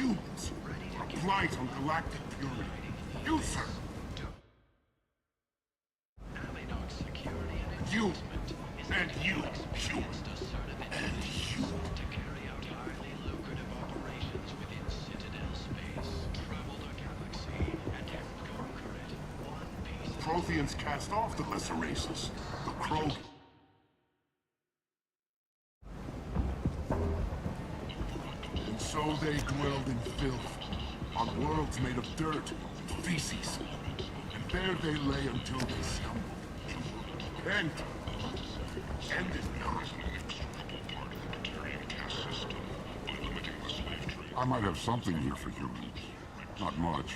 humans. A blight on galactic purity. You, sir. You. And you, human. And you. Protheans cast off the lesser races. The Crow. And so they dwelled in filth, on worlds made of dirt and feces. And there they lay until they stumbled. Ended not. I might have something here for humans. Not much.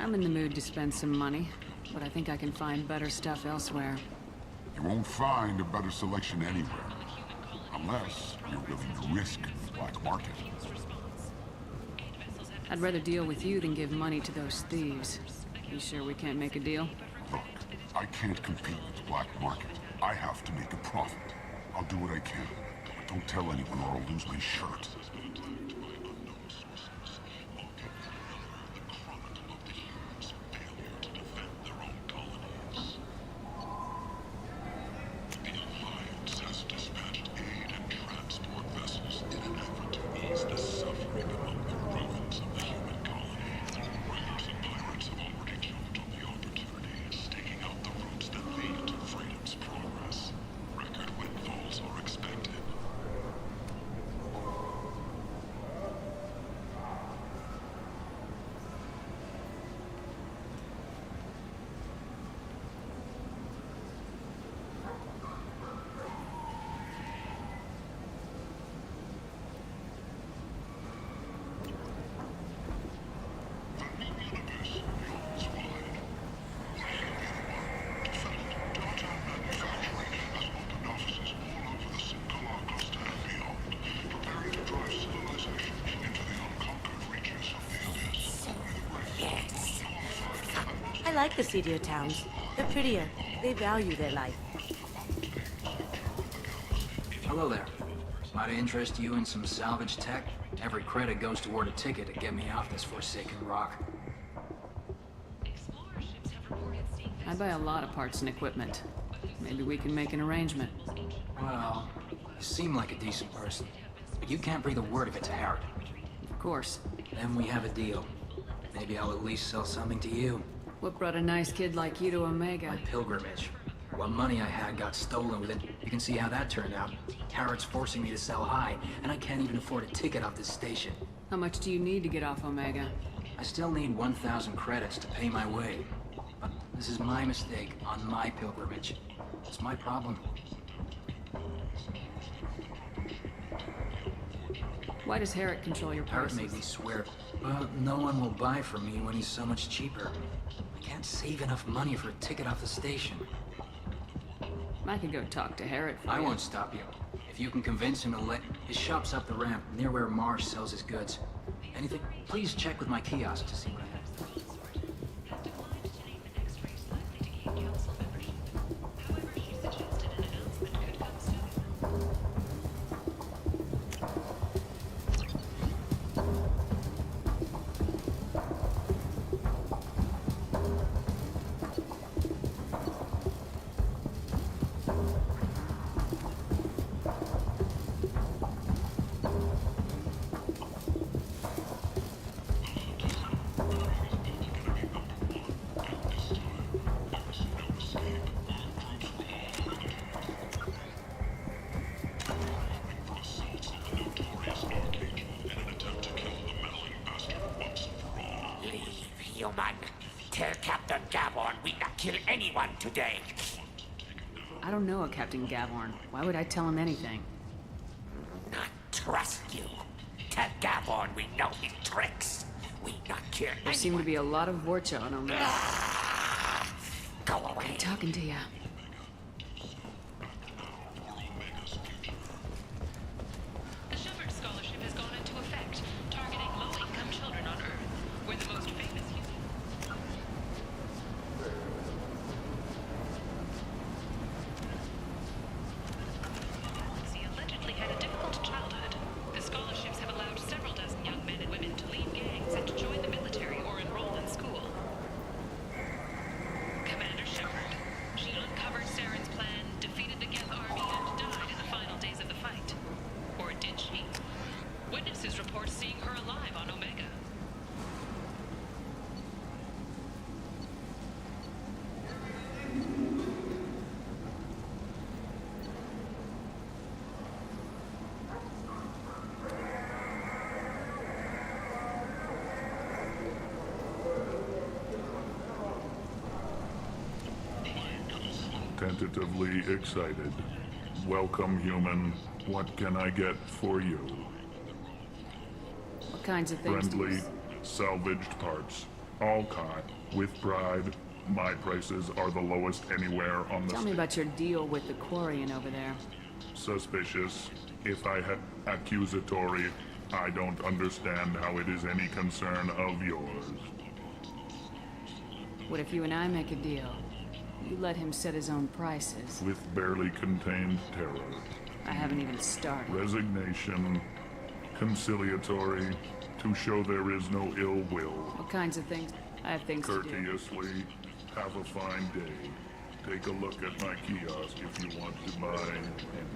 I'm in the mood to spend some money, but I think I can find better stuff elsewhere. You won't find a better selection anywhere. Unless you're willing to risk the black market. I'd rather deal with you than give money to those thieves. You sure we can't make a deal? Look, I can't compete with the black market. I have to make a profit. I'll do what I can. But don't tell anyone or I'll lose my shirt. I like the seedier towns. They're prettier. They value their life. Hello there. Might I interest you in some salvage tech? Every credit goes toward a ticket to get me off this forsaken rock. I buy a lot of parts and equipment. Maybe we can make an arrangement. Well, you seem like a decent person, but you can't breathe a word of it to Harrod. Of course. Then we have a deal. Maybe I'll at least sell something to you. What brought a nice kid like you to Omega? My pilgrimage. What money I had got stolen with it. You can see how that turned out. Harrod's forcing me to sell high, and I can't even afford a ticket off this station. How much do you need to get off Omega? I still need 1,000 credits to pay my way. But this is my mistake on my pilgrimage. It's my problem. Why does Harrod control your Harrod prices? made me swear, well, no one will buy from me when he's so much cheaper. I can't save enough money for a ticket off the station. I could go talk to Harrod for I you. won't stop you. If you can convince him to let... His shop's up the ramp, near where Marsh sells his goods. Anything? Please check with my kiosk to see what I have. Human. Tell Captain Gavorn we not kill anyone today. I don't know a Captain Gavorn. Why would I tell him anything? Not trust you. Tell Gavorn we know his tricks. We not kill There anyone. seem to be a lot of Vorcha on Omega. Go away. I'm talking to you. The Shepard Scholarship has gone into effect, targeting low-income children on Earth. We're the most famous He allegedly had a difficult childhood tentatively excited. Welcome, human. What can I get for you? What kinds of things? Friendly, salvaged parts. All caught. With pride. My prices are the lowest anywhere on the Tell me about your deal with the Quarian over there. Suspicious. If I had accusatory, I don't understand how it is any concern of yours. What if you and I make a deal? You let him set his own prices. With barely contained terror. I haven't even started. Resignation. Conciliatory. To show there is no ill will. What kinds of things? I have things to do. Courteously. Have a fine day. Take a look at my kiosk if you want to buy anything.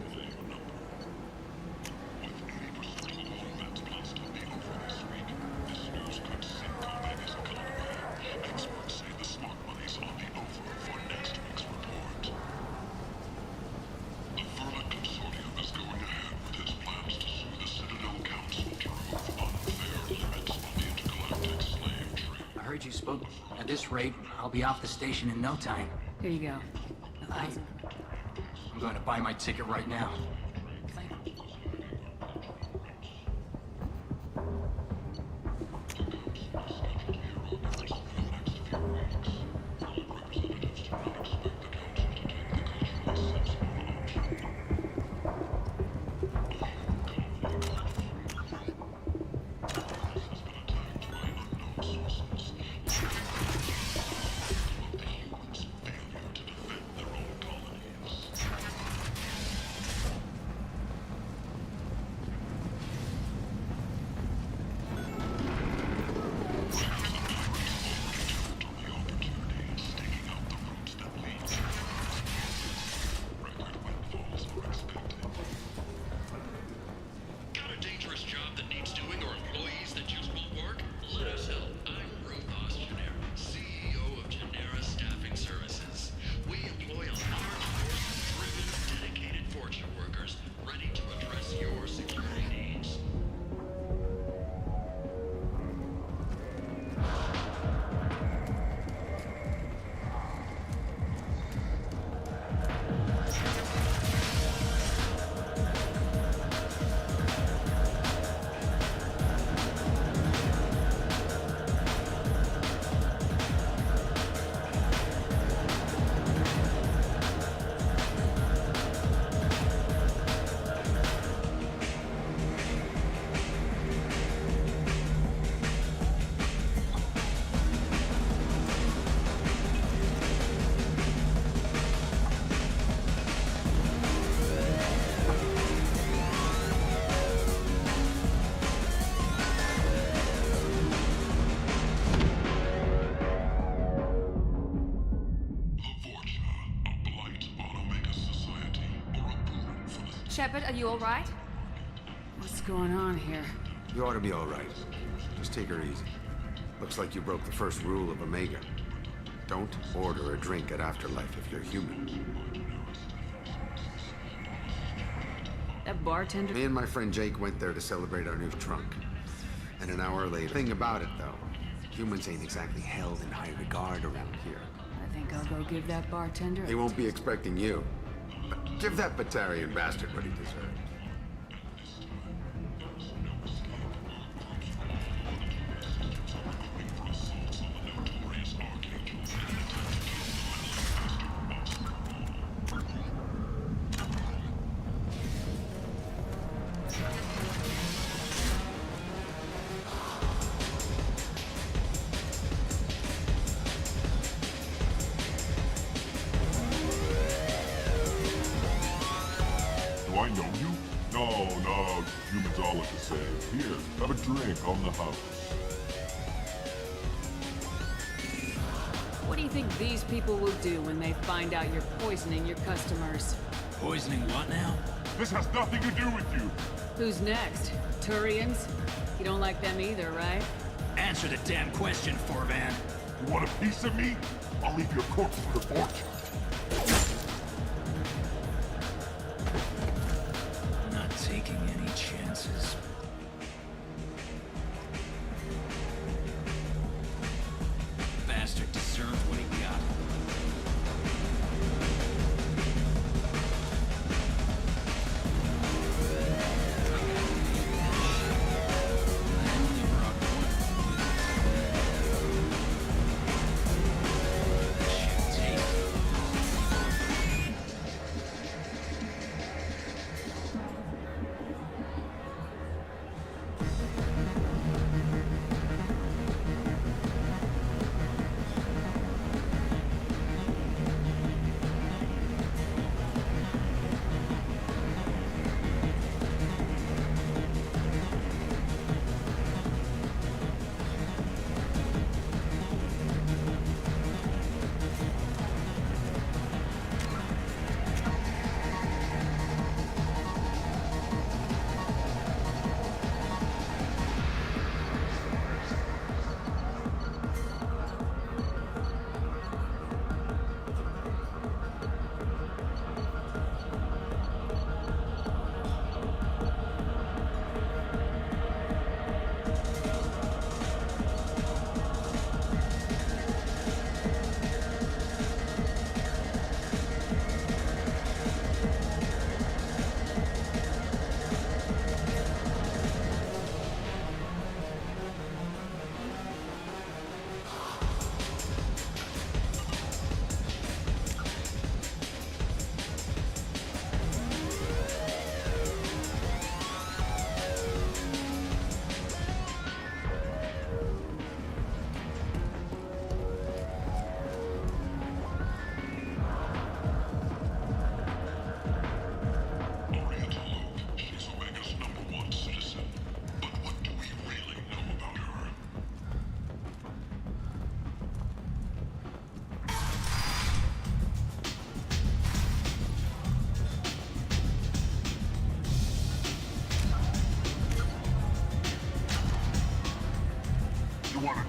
I heard you spoke. At this rate, I'll be off the station in no time. Here you go. I'm going to buy my ticket right now. Shepard, are you all right? What's going on here? You ought to be all right. Just take her easy. Looks like you broke the first rule of Omega. Don't order a drink at Afterlife if you're human. That bartender... Me and my friend Jake went there to celebrate our new trunk. And an hour later... Thing about it, though, humans ain't exactly held in high regard around here. I think I'll go give that bartender... He won't be expecting you. But give that Batarian bastard what he deserves. Do I know you? No, humans all look the same. Here, have a drink on the house. What do you think these people will do when they find out you're poisoning your customers? Poisoning what now? This has nothing to do with you. Who's next? Turians? You don't like them either, right? Answer the damn question, Forvan. You want a piece of me? I'll leave your corpse for the fortune. Not taking any chances. Bastard deserved what he got.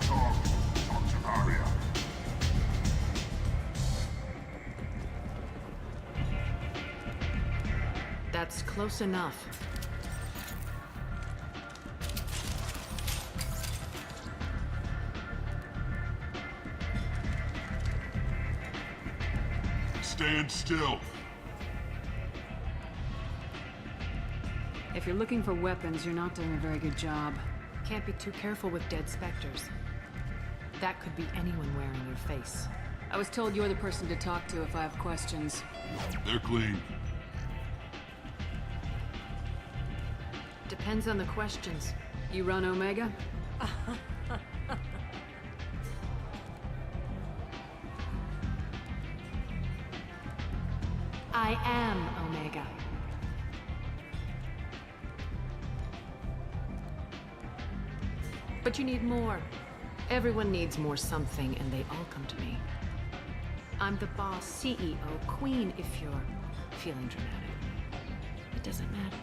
Talk to Arya. That's close enough. Stand still. If you're looking for weapons, you're not doing a very good job. Can't be too careful with dead specters. That could be anyone wearing your face. I was told you're the person to talk to if I have questions. They're clean. Depends on the questions. You run Omega? I am Omega. But you need more. Everyone needs more something, and they all come to me. I'm the boss, CEO, queen, if you're feeling dramatic. It doesn't matter.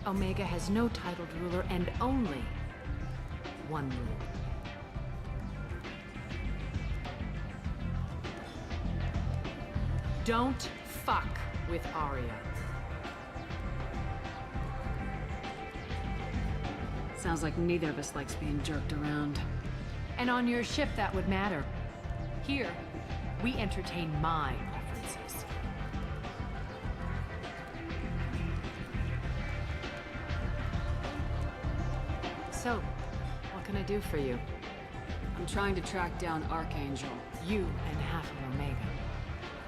Omega has no titled ruler and only one rule. Don't fuck with Arya. Sounds like neither of us likes being jerked around. And on your ship, that would matter. Here, we entertain my preferences. So, what can I do for you? I'm trying to track down Archangel. You and half of Omega.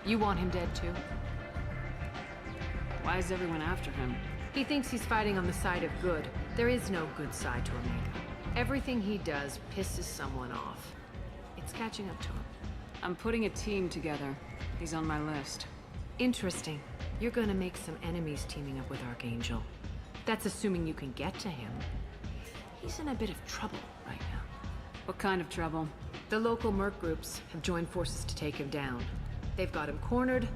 You want him dead too? Why is everyone after him? He thinks he's fighting on the side of good. There is no good side to Omega. Everything he does pisses someone off. It's catching up to him. I'm putting a team together. He's on my list. Interesting. You're gonna make some enemies teaming up with Archangel. That's assuming you can get to him. He's in a bit of trouble right now. What kind of trouble? The local merc groups have joined forces to take him down. They've got him cornered,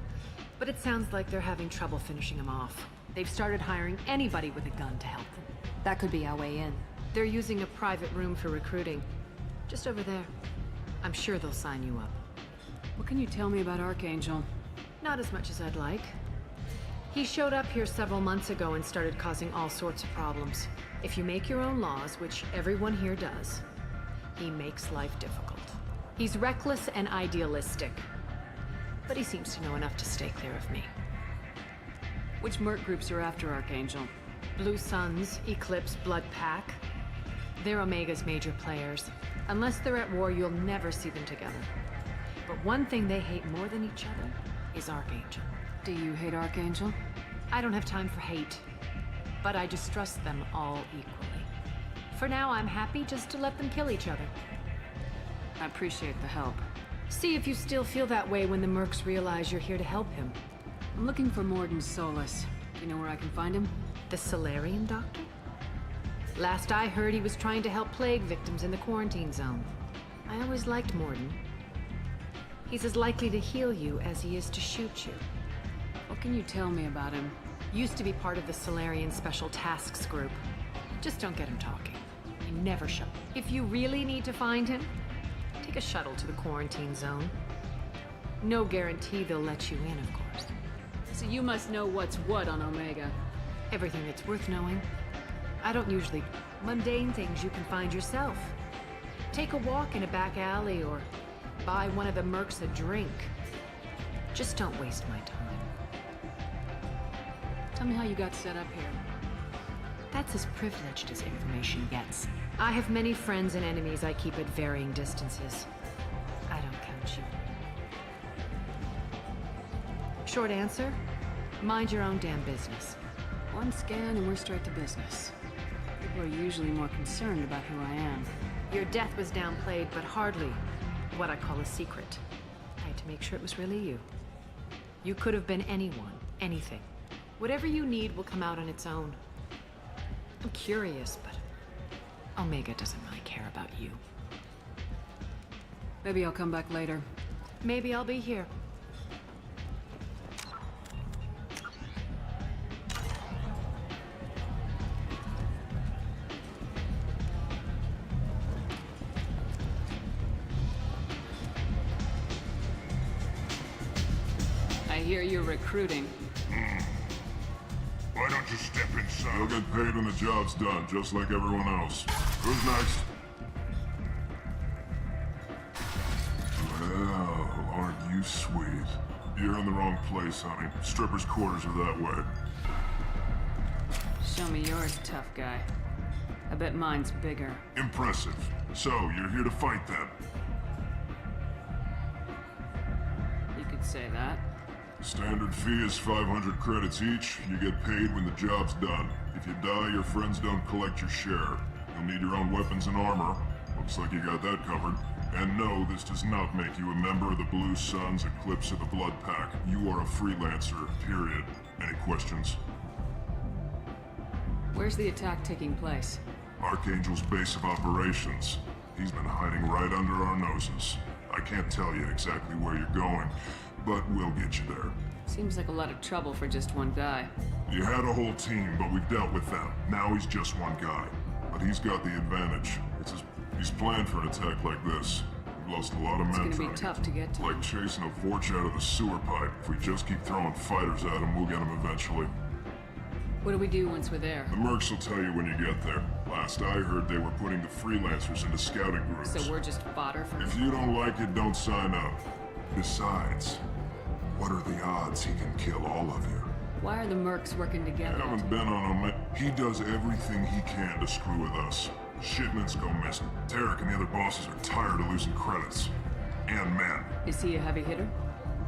but it sounds like they're having trouble finishing him off. They've started hiring anybody with a gun to help them. That could be our way in. They're using a private room for recruiting. Just over there. I'm sure they'll sign you up. What can you tell me about Archangel? Not as much as I'd like. He showed up here several months ago and started causing all sorts of problems. If you make your own laws, which everyone here does, he makes life difficult. He's reckless and idealistic, but he seems to know enough to stay clear of me. Which merc groups are after Archangel? Blue Suns, Eclipse, Blood Pack. They're Omega's major players. Unless they're at war, you'll never see them together. But one thing they hate more than each other is Archangel. Do you hate Archangel? I don't have time for hate, but I distrust them all equally. For now, I'm happy just to let them kill each other. I appreciate the help. See if you still feel that way when the mercs realize you're here to help him. I'm looking for Morden Solus. Do you know where I can find him? The Solarian doctor? Last I heard, he was trying to help plague victims in the quarantine zone. I always liked Morden. He's as likely to heal you as he is to shoot you. What can you tell me about him? Used to be part of the Solarian Special Tasks group. Just don't get him talking. He never show. If you really need to find him, take a shuttle to the quarantine zone. No guarantee they'll let you in, of course. So you must know what's what on Omega. Everything that's worth knowing. I don't usually... Mundane things you can find yourself. Take a walk in a back alley or buy one of the mercs a drink. Just don't waste my time. Tell me how you got set up here. That's as privileged as information gets. I have many friends and enemies I keep at varying distances. I don't count you. Short answer? Mind your own damn business. One scan and we're straight to business. People are usually more concerned about who I am. Your death was downplayed, but hardly what I call a secret. I had to make sure it was really you. You could have been anyone, anything. Whatever you need will come out on its own. I'm curious, but Omega doesn't really care about you. Maybe I'll come back later. Maybe I'll be here. hear you're recruiting. Why don't you step inside? You'll get paid when the job's done, just like everyone else. Who's next? Well, aren't you sweet? You're in the wrong place, honey. Strippers' quarters are that way. Show me yours, tough guy. I bet mine's bigger. Impressive. So, you're here to fight then? You could say that. Standard fee is 500 credits each. You get paid when the job's done. If you die, your friends don't collect your share. You'll need your own weapons and armor. Looks like you got that covered. And no, this does not make you a member of the Blue Suns, Eclipse, or the Blood Pack. You are a freelancer, period. Any questions? Where's the attack taking place? Archangel's base of operations. He's been hiding right under our noses. I can't tell you exactly where you're going, but we'll get you there. Seems like a lot of trouble for just one guy. You had a whole team, but we've dealt with them. Now he's just one guy. But he's got the advantage. He's planned for an attack like this. We've lost a lot of men It's gonna trying be tough to get to. like chasing a Vorch out of the sewer pipe. If we just keep throwing fighters at him, we'll get him eventually. What do we do once we're there? The mercs will tell you when you get there. Last I heard, they were putting the freelancers into scouting groups. So we're just fodder for... If you don't like it, don't sign up. Besides, what are the odds he can kill all of you? Why are the mercs working together? I haven't been on him. He does everything he can to screw with us. Shipments go missing. Tarek and the other bosses are tired of losing credits. And men. Is he a heavy hitter?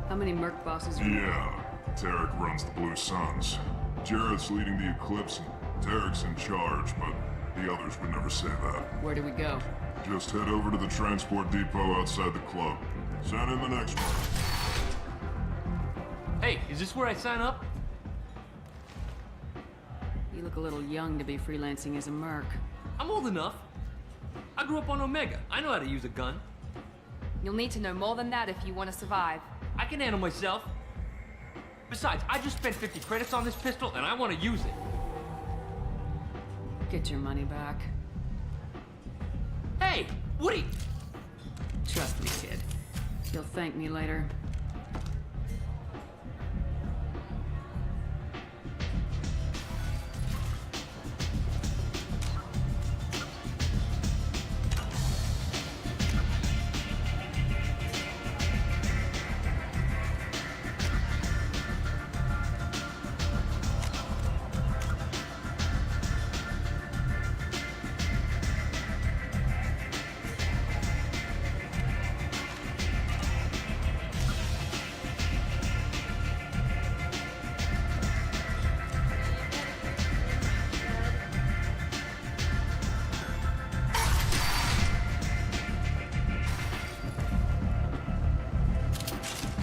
How many merc bosses are... Yeah. Tarek runs the Blue Suns. Jarrett's leading the Eclipse, and Tarek's in charge, but the others would never say that. Where do we go? Just head over to the transport depot outside the club. Send in the next one. Hey, is this where I sign up? You look a little young to be freelancing as a merc. I'm old enough. I grew up on Omega. I know how to use a gun. You'll need to know more than that if you want to survive. I can handle myself. Besides, I just spent 50 credits on this pistol, and I want to use it. Get your money back. Hey, Woody! Trust me, kid. You'll thank me later.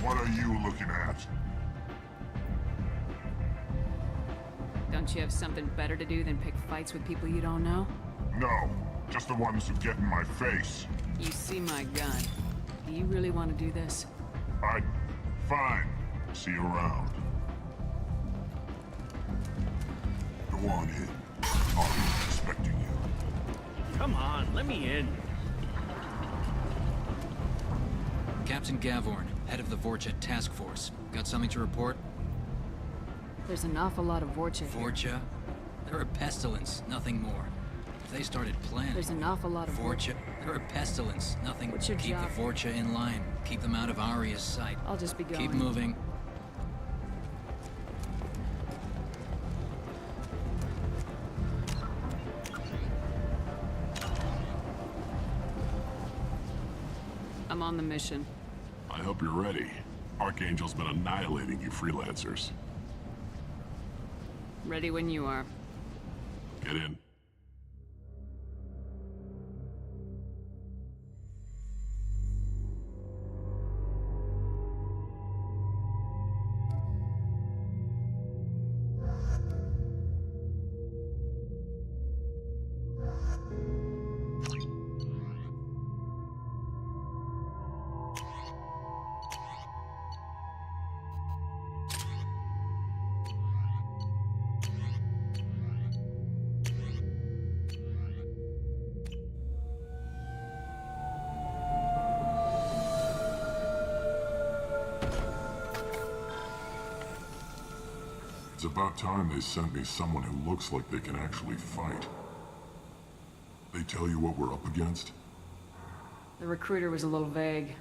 What are you looking at? Don't you have something better to do than pick fights with people you don't know? No, just the ones who get in my face. You see my gun. Do you really want to do this? Fine. See you around. Go on in. I'll be expecting you. Come on, let me in. Captain Gavorn, head of the Vorcha Task Force. Got something to report? There's an awful lot of Vorcha here. Vorcha? They're a pestilence, nothing more. If they started planning... There's an awful lot of Vorcha? They're a pestilence, nothing... What's your Keep job? the Vorcha in line. Keep them out of Aria's sight. I'll just be going. Keep moving. I'm on the mission. I hope you're ready. Archangel's been annihilating you freelancers. Ready when you are. Get in. about time they sent me someone who looks like they can actually fight. They tell you what we're up against? The recruiter was a little vague.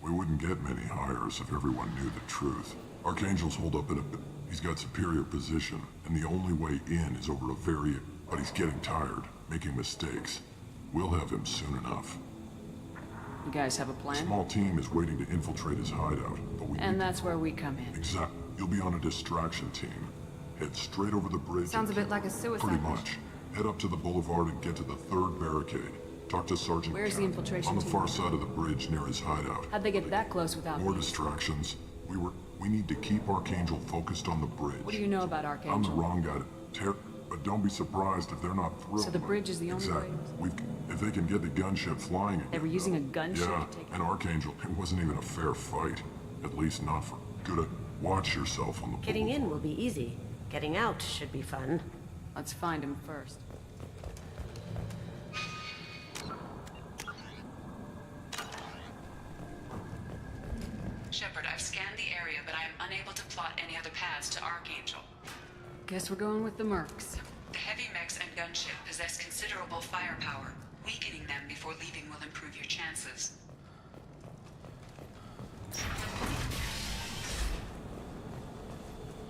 We wouldn't get many hires if everyone knew the truth. Archangel's holed up in a... He's got superior position, and the only way in is over a very... But he's getting tired, making mistakes. We'll have him soon enough. You guys have a A plan? small team is waiting to infiltrate his hideout, but we... And that's where we come in. Exactly. You'll be on a distraction team. Head straight over the bridge. Sounds a and bit like a suicide Pretty mission. much. Head up to the boulevard and get to the 3rd barricade. Talk to Sergeant Where's the Cat. infiltration On the team? far side of the bridge near his hideout. How'd they get that close without More me? distractions. We need to keep Archangel focused on the bridge. What do you know about I'm the Archangel? wrong guy to tear, but don't be surprised if they're not thrilled. So the bridge is the only way? Exactly. If they can get the gunship flying again. They were using a gunship Yeah, to take it. and Archangel, it wasn't even a fair fight. At least not for good. Watch yourself on the Getting in boulevard. will be easy. Getting out should be fun. Let's find him first. Shepard, I've scanned the area, but I am unable to plot any other paths to Archangel. Guess we're going with the mercs. The heavy mechs and gunship possess considerable firepower. Weakening them before leaving will improve your chances.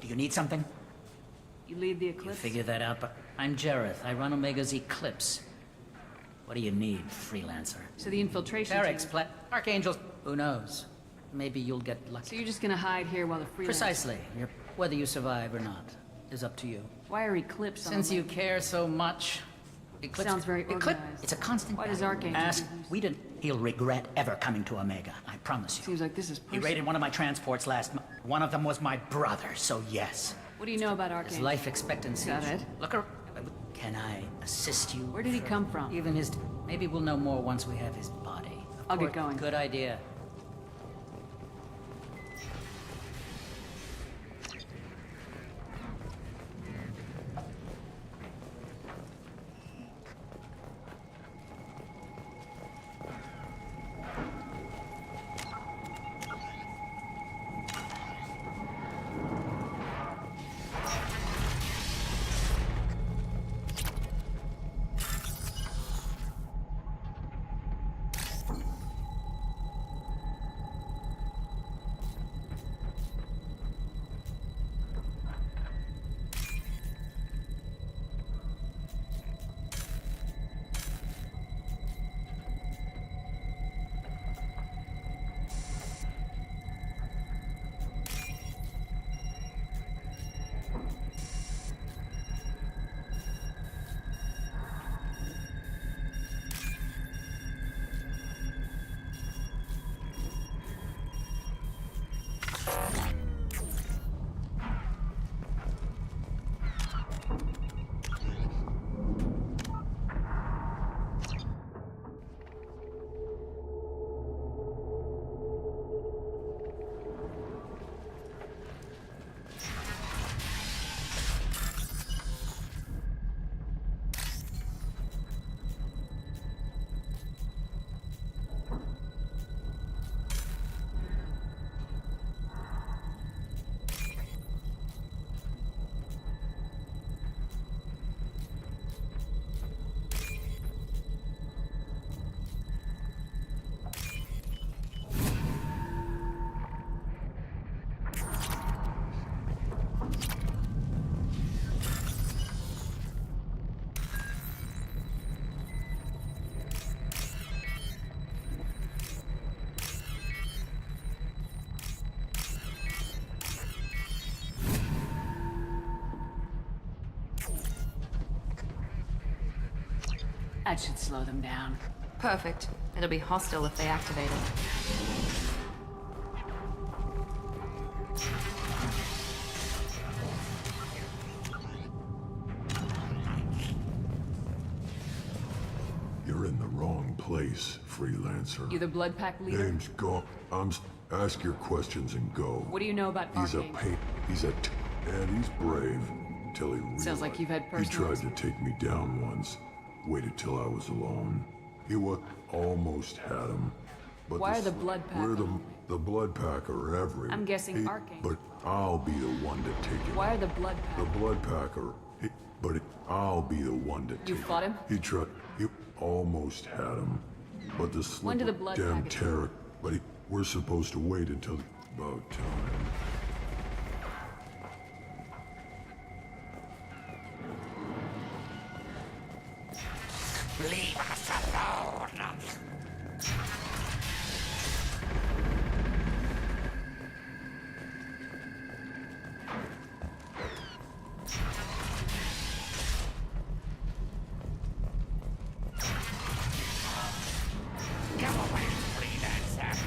Do you need something? You lead the You Eclipse? figure that out, but I'm Jareth. I run Omega's Eclipse. What do you need, freelancer? So the infiltration Barracks, team... Archangels, who knows? Maybe you'll get lucky. So you're just gonna hide here while the freelance... Precisely. Whether you survive or not is up to you. Why are Eclipse on Since the you list? care so much, Eclipse... Sounds very organized. It's a constant Why does battle. Archangel Ask... do this? We didn't... He'll regret ever coming to Omega, I promise you. Seems like this is He personal. raided one of my transports last month. One of them was my brother, so yes. What do you know about His Archangel? life expectancy... Is that it? Look around. Can I assist you? Where did he come from? Even his... Maybe we'll know more once we have his body. I'll get going. Good idea. That should slow them down. Perfect. It'll be hostile if they activate it. You're in the wrong place, freelancer. You the Blood Pack leader? Name's Go. Ask your questions and go. What do you know about He's a Archangel? pain. And he's brave. Till he Sounds like you've had He personal... tried to take me down once. Waited till I was alone. He almost had him. But Why are the Blood Pack We're on the Blood Pack are everywhere. I'm guessing Archangel. But I'll be the one to take it. Why are the blood The pack? blood packer. I'll be the one to take You fought him? He almost had him. But the slip When did the of blood damn package- terror. We're supposed to wait until about time. Leave us alone. Go away, freelancer.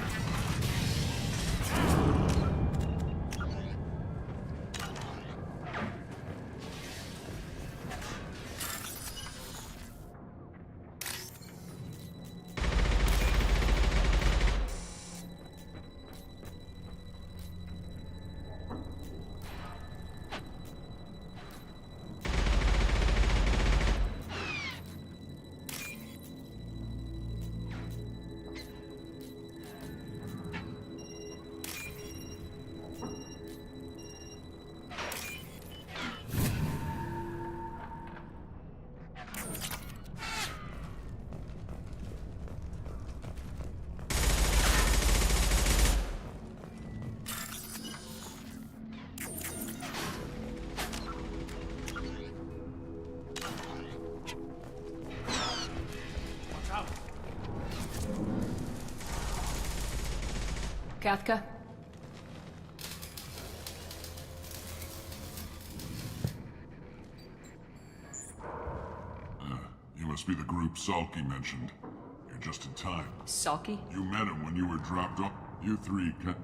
Kafka? You must be the group Salky mentioned. You're just in time. Salky? You met him when you were dropped off. You three, got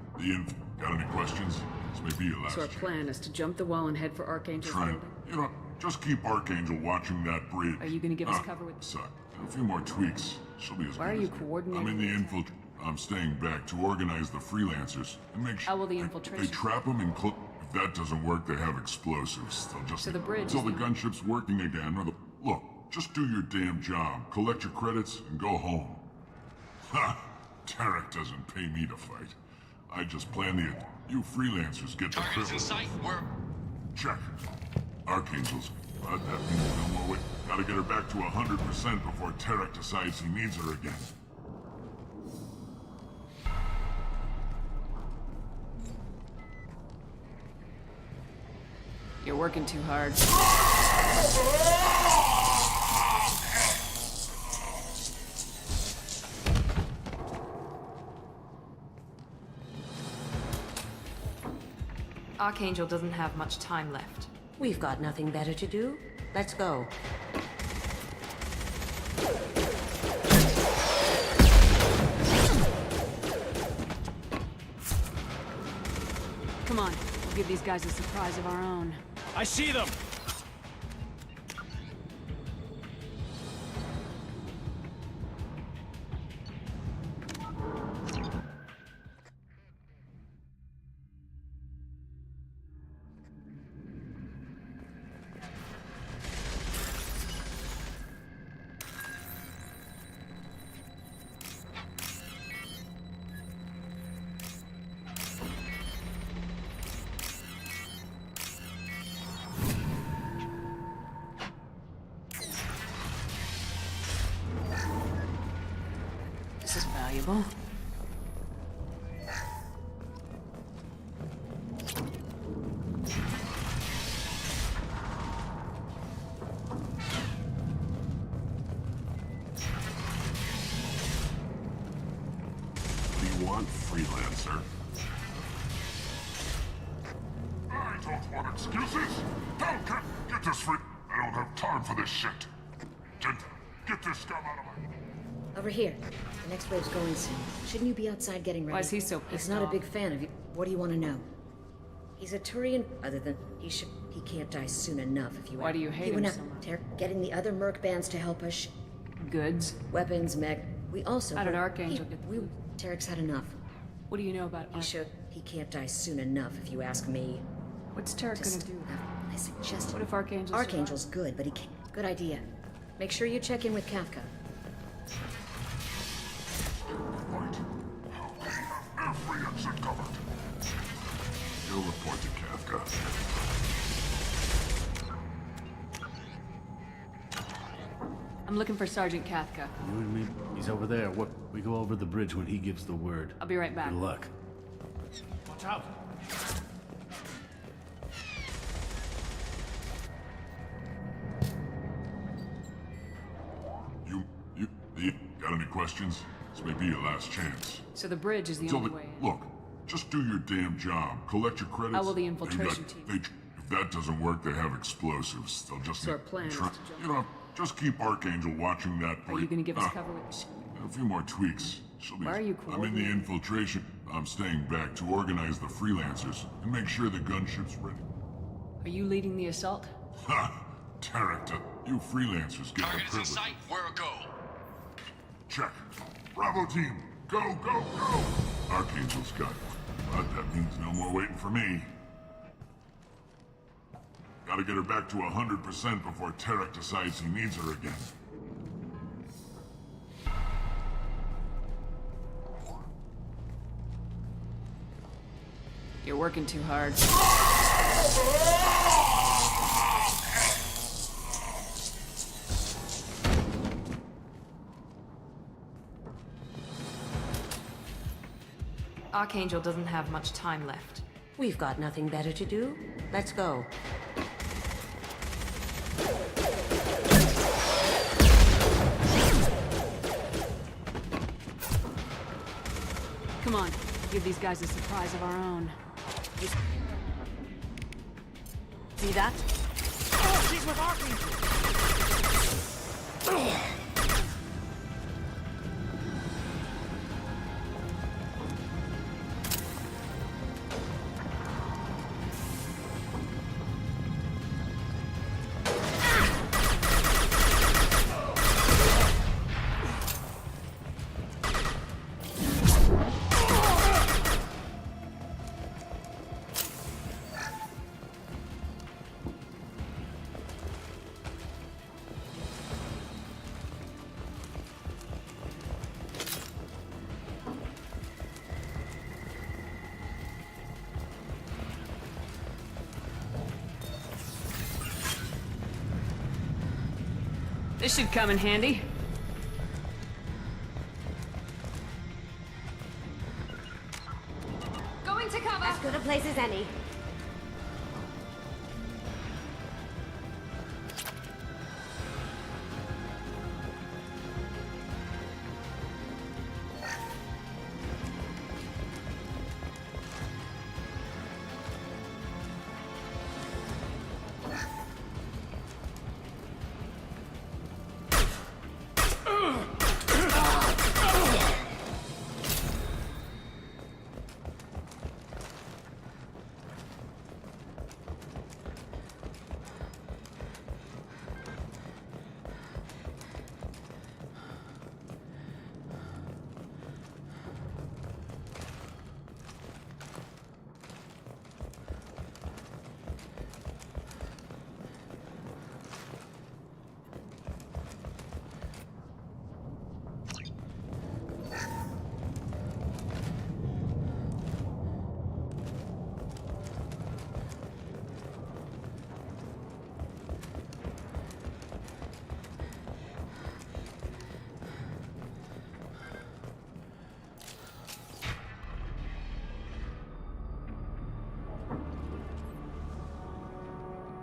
any questions? This may be your last So our chance. plan is to jump the wall and head for Archangel's Try, building? just keep Archangel watching that bridge. Are you gonna give us cover with- Suck. A few more tweaks. She'll be as Why good are you as- coordinating I'm in the the attack? I'm staying back to organize the freelancers and make sure. How will the They infiltration- trap them in If that doesn't work, they have explosives. They'll just So the bridge until is the gunship's working again, or the look. Just do your damn job. Collect your credits and go home. Ha! Tarek doesn't pay me to fight. I just plan the. You freelancers get the Target's in privilege. sight. We're... Check. Archangels. But that means no more wait. Gotta get her back to 100% before Tarek decides he needs her again. You're working too hard. Archangel doesn't have much time left. We've got nothing better to do. Let's go. Come on, we'll give these guys a surprise of our own. I see them! This is valuable. What do you want, freelancer? I don't want excuses. Don't get this free. I don't have time for this shit. Get this scum out of my... Over here. The next wave's going soon. Shouldn't you be outside getting ready? Why is he so He's pissed not a off? big fan of you. What do you want to know? He's a Turian. Other than he can't die soon enough. If you. Why do you hate he him went out so much? getting the other merc bands to help us. Goods? Weapons, mech. We also. How did Archangel get the Tarek's had enough. What do you know about He can't die soon enough, if you ask me. What's Tarek Just- gonna do? I suggested. What if Archangel Archangel's good, but he can't. Good idea. Make sure you check in with Kafka. Every exit covered. You'll report to Kafka. I'm looking for Sergeant Kafka. You and me, he's over there. We go over the bridge when he gives the word. I'll be right back. Good luck. Watch out! You got any questions? This may be your last chance. So the bridge is the only way in. Look, just do your damn job. Collect your credits. How will the infiltration team? If that doesn't work, they have explosives. They'll just... So our plan is to jump. You know, just keep Archangel watching that. Are you gonna give us cover with this? A few more tweaks. She'll be... Why are you I'm in the coordinating? infiltration. I'm staying back to organize the freelancers and make sure the gunship's ready. Are you leading the assault? Ha! Character. You freelancers get the Target is in privilege. sight. Where a go? Check. Bravo team. Go, go, go! Archangel's got it. But that means no more waiting for me. Gotta get her back to 100% before Tarek decides he needs her again. You're working too hard. Archangel doesn't have much time left. We've got nothing better to do. Let's go. Come on, give these guys a surprise of our own. See that? Oh, she's with Archangel! This should come in handy. Going to cover. As good a place as any.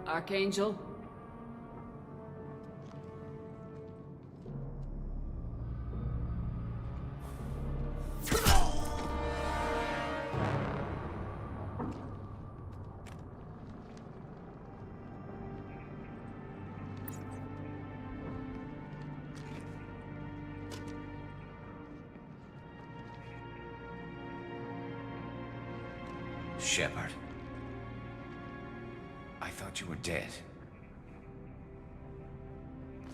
Archangel? Shepard. I thought you were dead.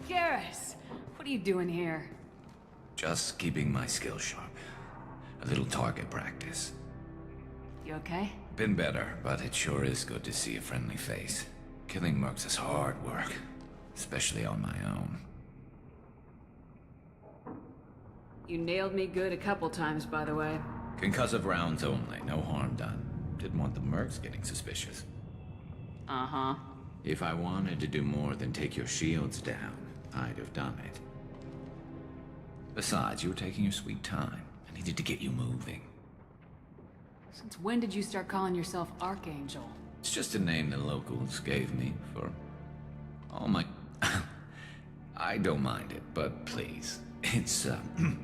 Garrus! What are you doing here? Just keeping my skills sharp. A little target practice. You okay? Been better, but it sure is good to see a friendly face. Killing mercs is hard work, especially on my own. You nailed me good a couple times, by the way. Concussive rounds only, no harm done. Didn't want the mercs getting suspicious. Uh-huh. If I wanted to do more than take your shields down, I'd have done it. Besides, you were taking your sweet time. I needed to get you moving. Since when did you start calling yourself Archangel? It's just a name the locals gave me for all my... I don't mind it, but please, it's,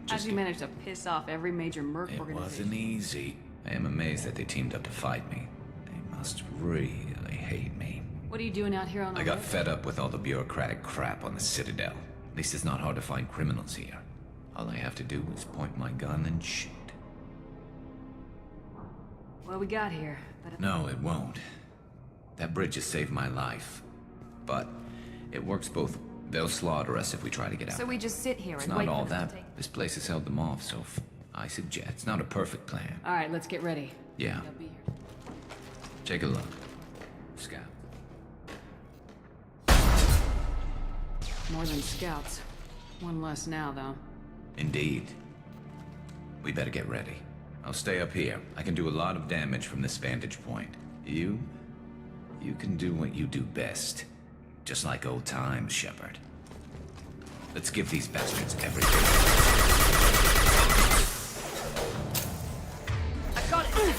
How'd you manage to piss off every major merc It organization? wasn't easy. I am amazed that they teamed up to fight me. They must really hate me. What are you doing out here on the I got road? fed up with all the bureaucratic crap on the Citadel. At least it's not hard to find criminals here. All I have to do is point my gun and shoot. What we got here? But No, it won't. That bridge has saved my life. But it works both. They'll slaughter us if we try to get out. So we just sit here It's and not wait all for them to that. take... This place has held them off, so I suggest it's not a perfect plan. All right, let's get ready. Yeah. They'll be here. Take a look. Scout. More than scouts. One less now, though. Indeed. We better get ready. I'll stay up here. I can do a lot of damage from this vantage point. You can do what you do best. Just like old times, Shepard. Let's give these bastards everything. I got it!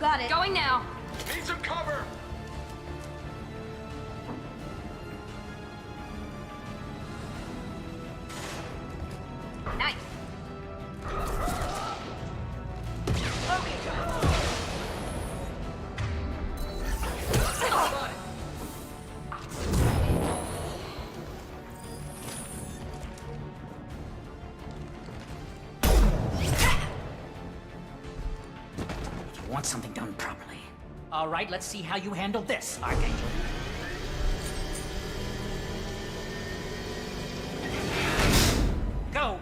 got it. Going now. Need some cover! Nice. You want something done properly. All right, let's see how you handle this, Archangel. Go!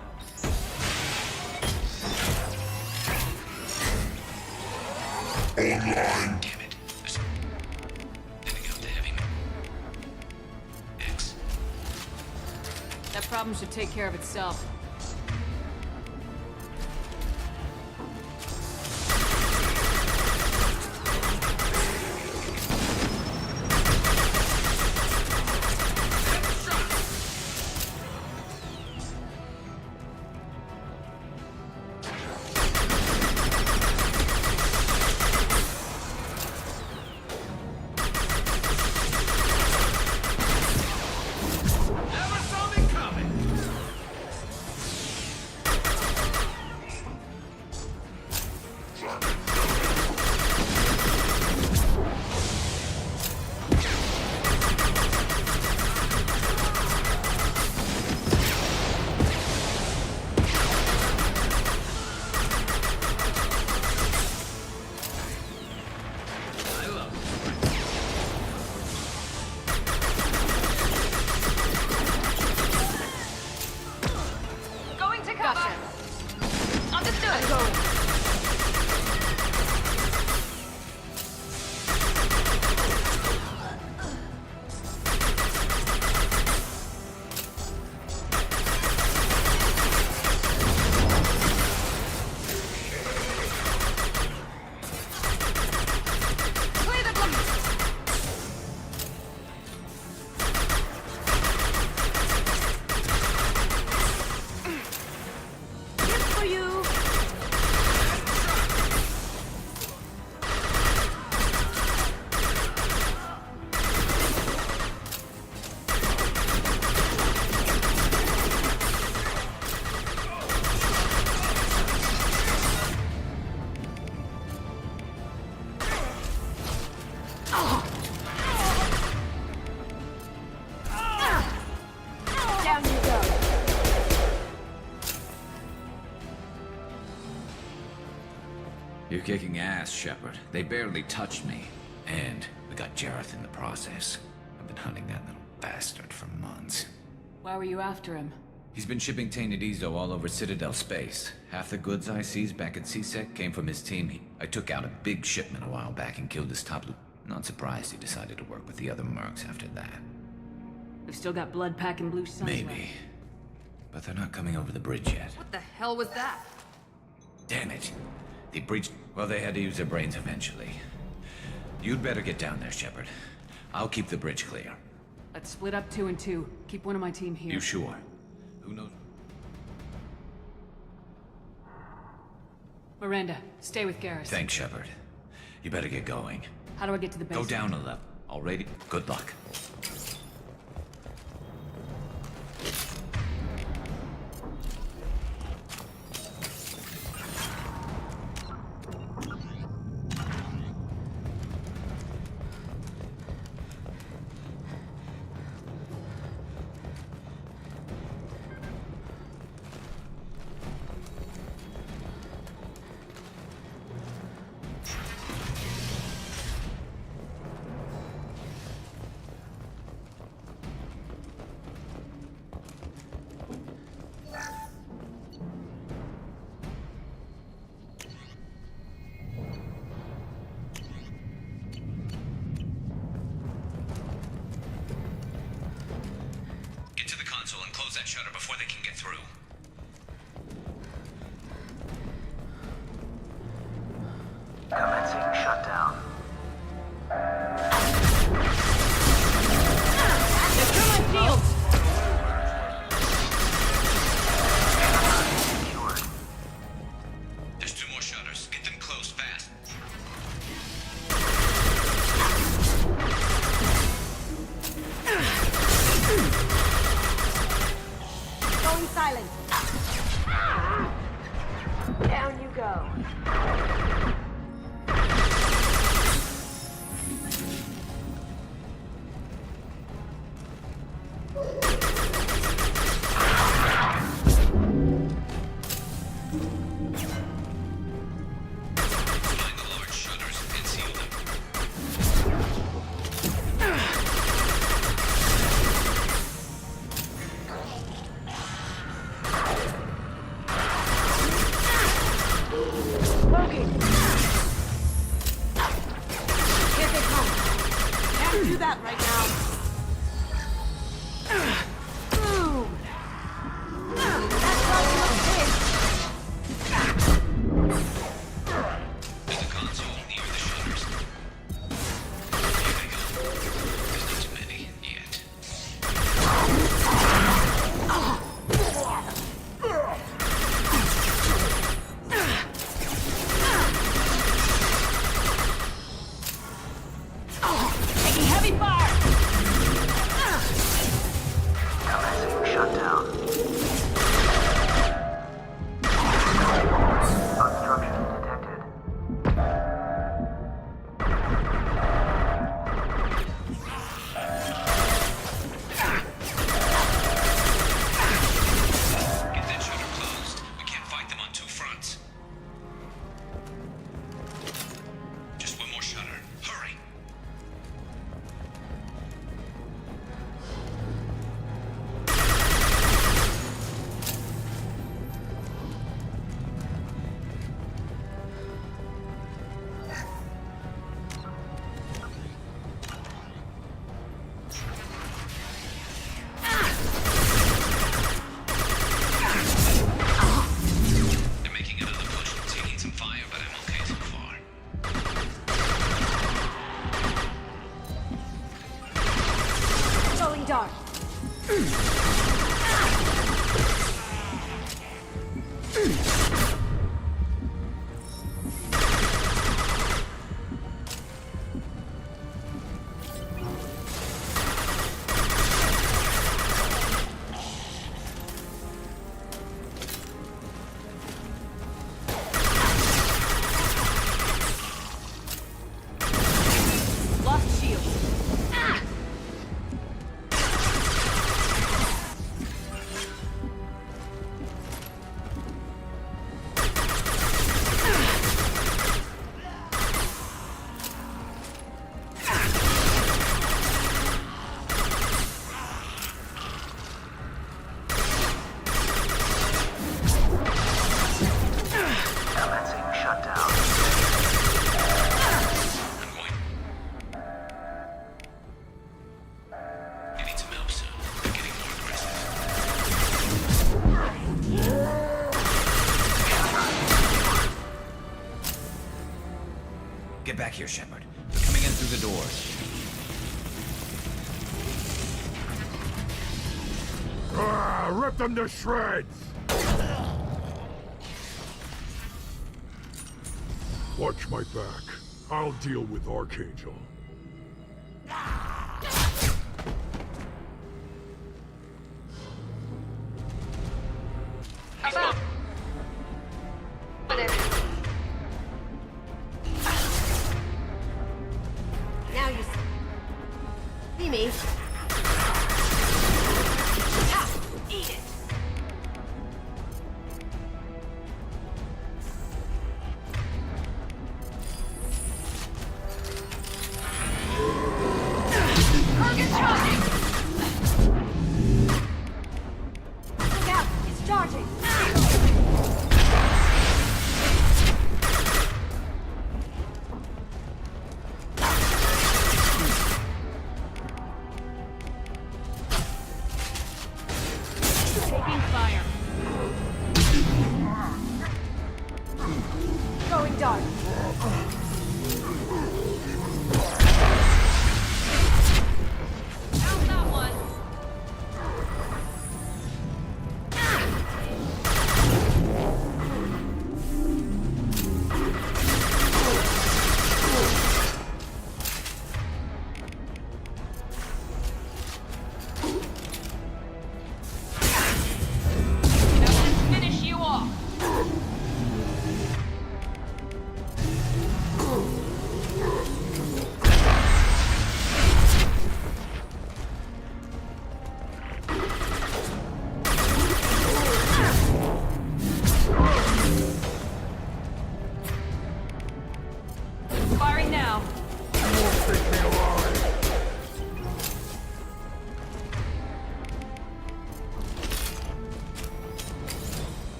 Online. Damn it. Didn't get up to heavy. X. That problem should take care of itself. Going to cover. Understood. Go. Clear the block. Good for you. Down you go. You're kicking ass, Shepard. They barely touched me. And we got Jareth in the process. I've been hunting that little bastard for months. Why were you after him? He's been shipping tainted Ezo all over Citadel space. Half the goods I seized back at CSEC came from his team. I took out a big shipment a while back and killed his top loot. Not surprised he decided to work with the other mercs after that. We've still got blood pack and blue suns left. Maybe. But they're not coming over the bridge yet. What the hell was that? Damn it. They breached... Well, they had to use their brains eventually. You'd better get down there, Shepard. I'll keep the bridge clear. Let's split up 2 and 2. Keep one of my team here. You sure? Who knows? Miranda, stay with Garrus. Thanks, Shepard. You better get going. How do I get to the base? Go down a level. Already? Good luck. that shutter before they can get through. Commencing shutdown. There's 2 more shutters. Get them closed fast. do that right now. Boom! That's right, There's a console near the shutters. Here they go. There's not too many yet. taking heavy fire! Commencing shutdown. Obstruction detected. Get that shutter closed. We can't fight them on two fronts. Just one more shutter. Hurry! They're making another push. Taking some fire, but I'm okay so far. Going dark. Lost shield. Commencing shutdown. I need some help soon. They're getting more aggressive. Get back here, Shepard. They're coming in through the doors. Rip them to shreds! Watch my back. I'll deal with Archangel. Now you see me. Ah, eat it. Target charging. Look out! It's charging.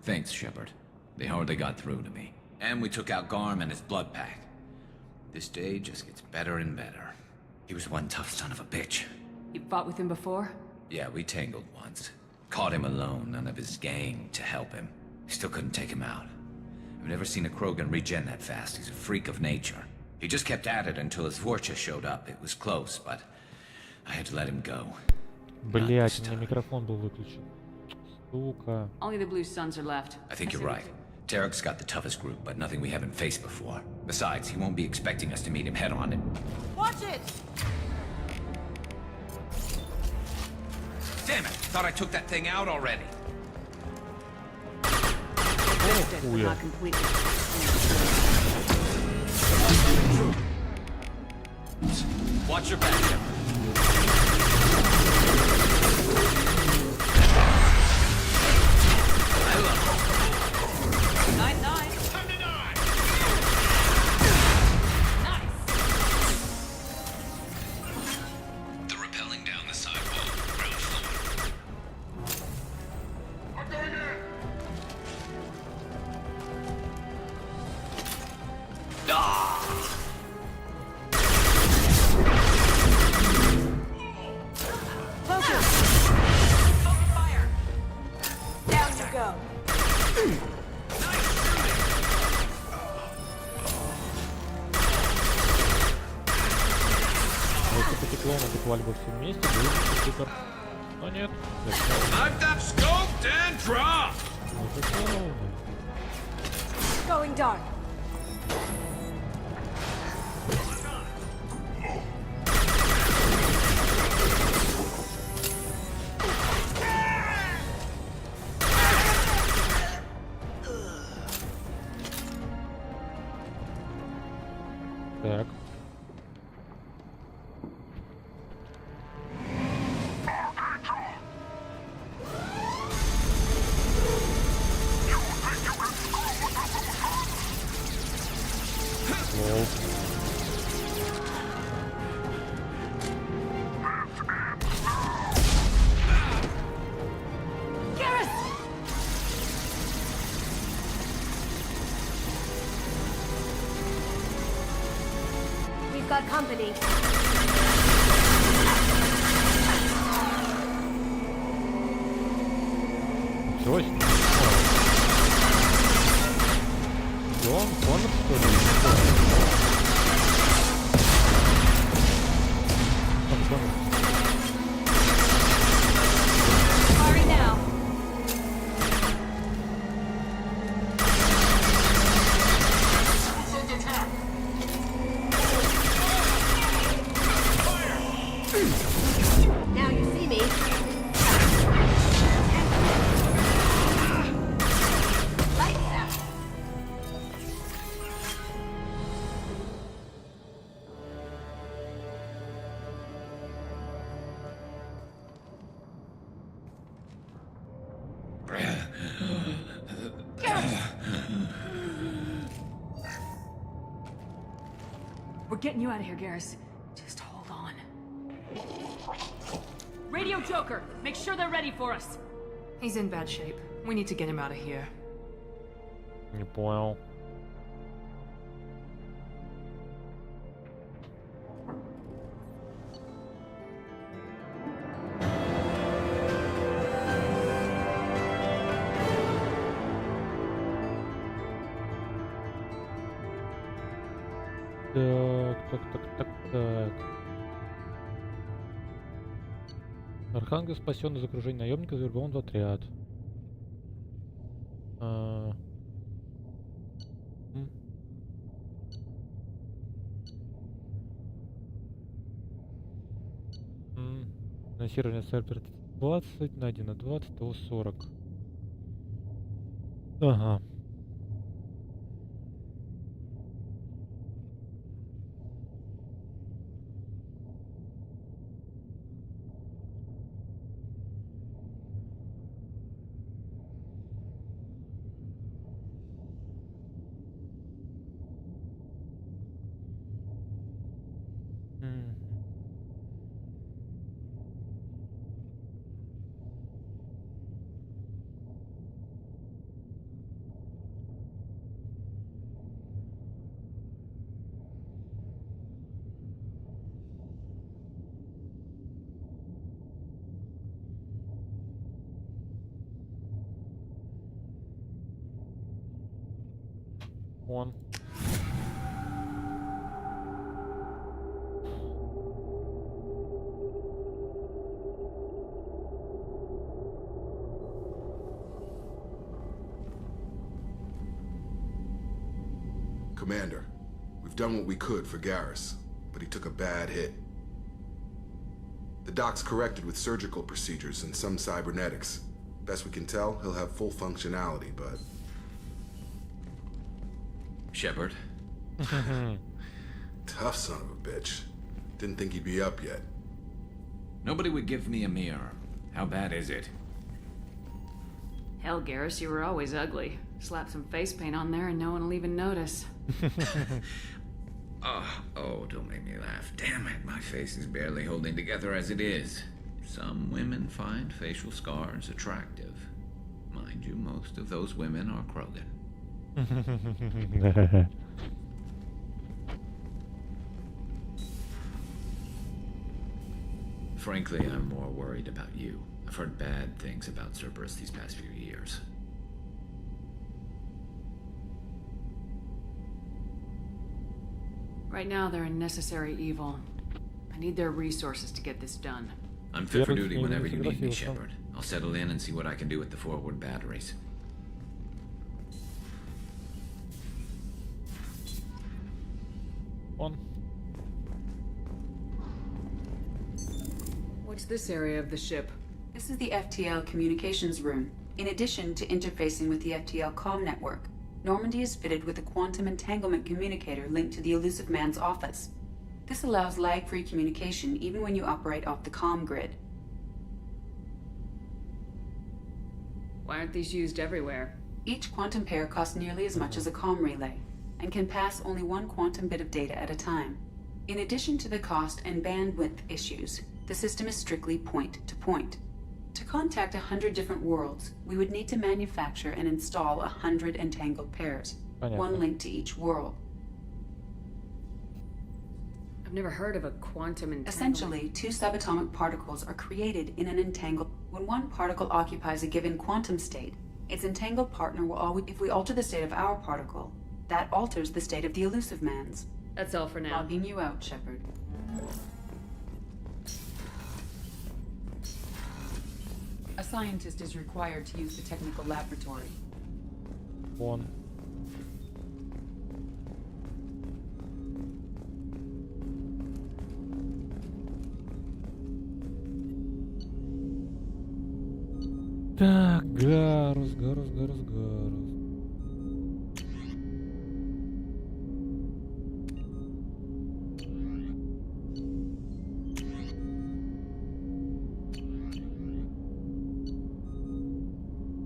Thanks, Shepard. They hardly got through to me. And we took out Garm and his blood pack. This day just gets better and better. He was one tough son of a bitch. You fought with him before? Yeah, we tangled once. Caught him alone, none of his gang to help him. Still couldn't take him out. I've never seen a Krogan regen that fast. He's a freak of nature. He just kept at it until his Vorcha showed up. It was close, but I had to let him go. Блять, у меня микрофон был выключен. Сука. Only the Blue Suns are left. I think you're right. Tarek's got the toughest group, but nothing we haven't faced before. Besides, he won't be expecting us to meet him head on and... Watch it! Damn it! Thought I took that thing out already. Not completely. Watch your back, Shepard. I love it. 9-9. The rappelling down the sidewall, ground floor. I'm going in! Focus! Open fire! Down you go. Если потекло, натеклали бы все вместе, было бы супер. Но нет. Going dark. Так. Лол. We've got company. Чего себе? Джон Коннор, что ли? Firing now. Now you see me. Lights out. We're getting you out of here, Garrus. Just hold on. Radio Joker, make sure they're ready for us. He's in bad shape. We need to get him out of here. Не понял. Так. Архангел спасен из окружения наемника, завербован в отряд. Финансирование сервер 20 на 1 на 20, того 40. Ага. Он. Commander, we've done what we could for Garrus, but he took a bad hit. The doc's corrected with surgical procedures and some cybernetics. Best we can tell, he'll have full functionality, but... Shepard? Tough son of a bitch. Didn't think he'd be up yet. Nobody would give me a mirror. How bad is it? Hell, Garrus, you were always ugly. Slap some face paint on there and no one will even notice. Oh, don't make me laugh. Damn it, my face is barely holding together as it is. Some women find facial scars attractive. Mind you, most of those women are Krogan. Frankly, I'm more worried about you. I've heard bad things about Cerberus these past few years. Right now, they're a necessary evil. I need their resources to get this done. I'm fit for duty whenever you need me, Shepard. I'll settle in and see what I can do with the forward batteries. On. What's this area of the ship? This is the FTL communications room. In addition to interfacing with the FTL comm network, Normandy is fitted with a quantum entanglement communicator linked to the Elusive Man's office. This allows lag-free communication even when you operate off the comm grid. Why aren't these used everywhere? Each quantum pair costs nearly as much as a comm relay, and can pass only one quantum bit of data at a time. In addition to the cost and bandwidth issues, the system is strictly point-to-point. To contact 100 different worlds, we would need to manufacture and install 100 entangled pairs, one link to each world. I've never heard of a quantum entanglement. Essentially, two subatomic particles are created in an entangled... When one particle occupies a given quantum state, its entangled partner will always... If we alter the state of our particle, that alters the state of the Elusive Man's. That's all for now. Logging you out, Shepard. A scientist is required to use the technical laboratory. On. Так, Гарус.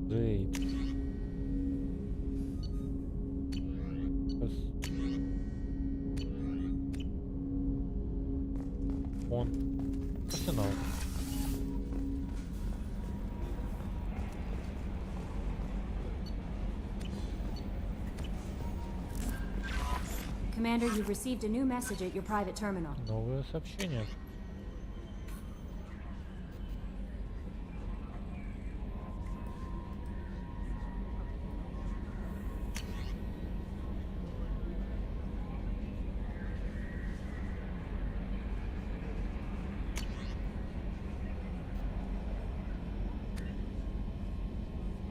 Джейд. Он. Арсенал. Commander, you've received a new message at your private terminal. Новое сообщение.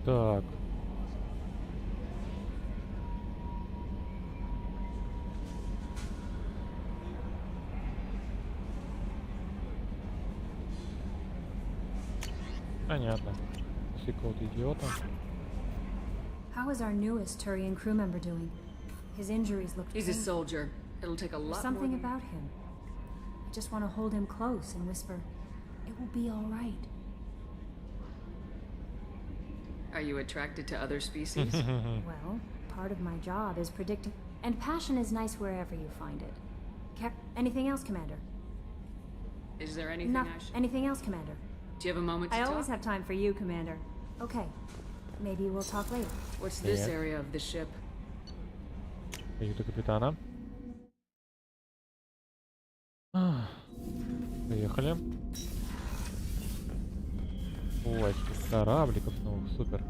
Так. Понятно. Если какого-то идиота. How is our newest Turian crew member doing? His injuries look He's a soldier. It'll take a lot something more about him. I just want to hold him close and whisper, "It will be all right." Are you attracted to other species? Well, part of my job is predicting, and passion is nice wherever you find it. Anything else, Commander? Is there anything Anything else, Commander? Do you have a moment to I talk? always have time for you, Commander. Okay. Maybe we'll talk later. What's this area of the ship? Каюта капитана. Поехали. Ой, сколько корабликов новых, супер.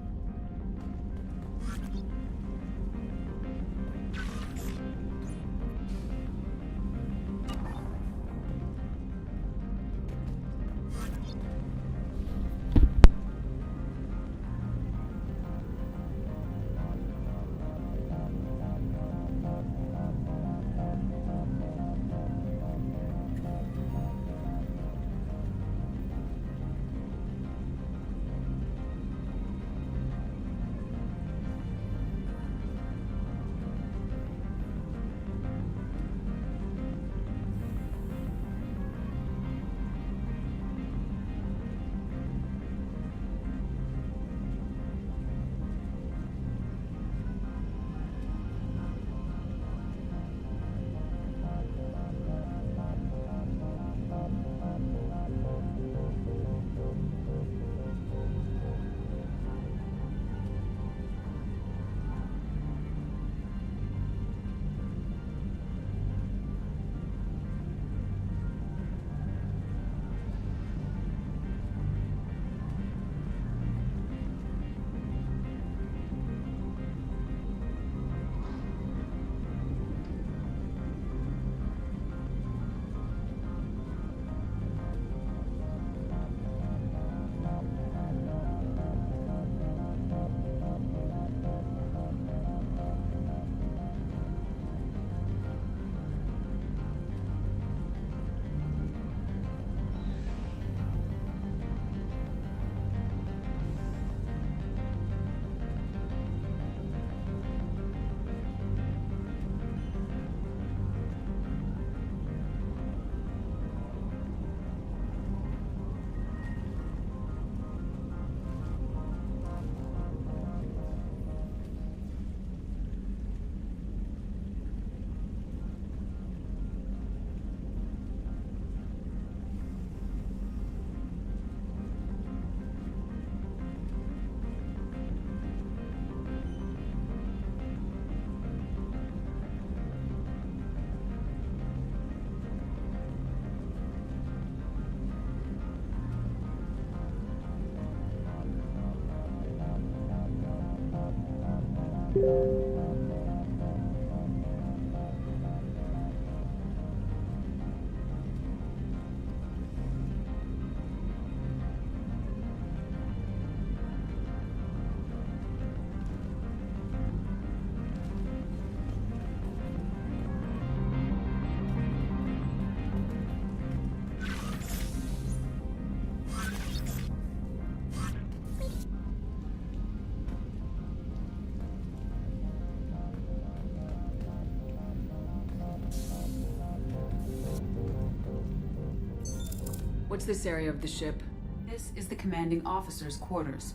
What's this area of the ship? This is the commanding officer's quarters.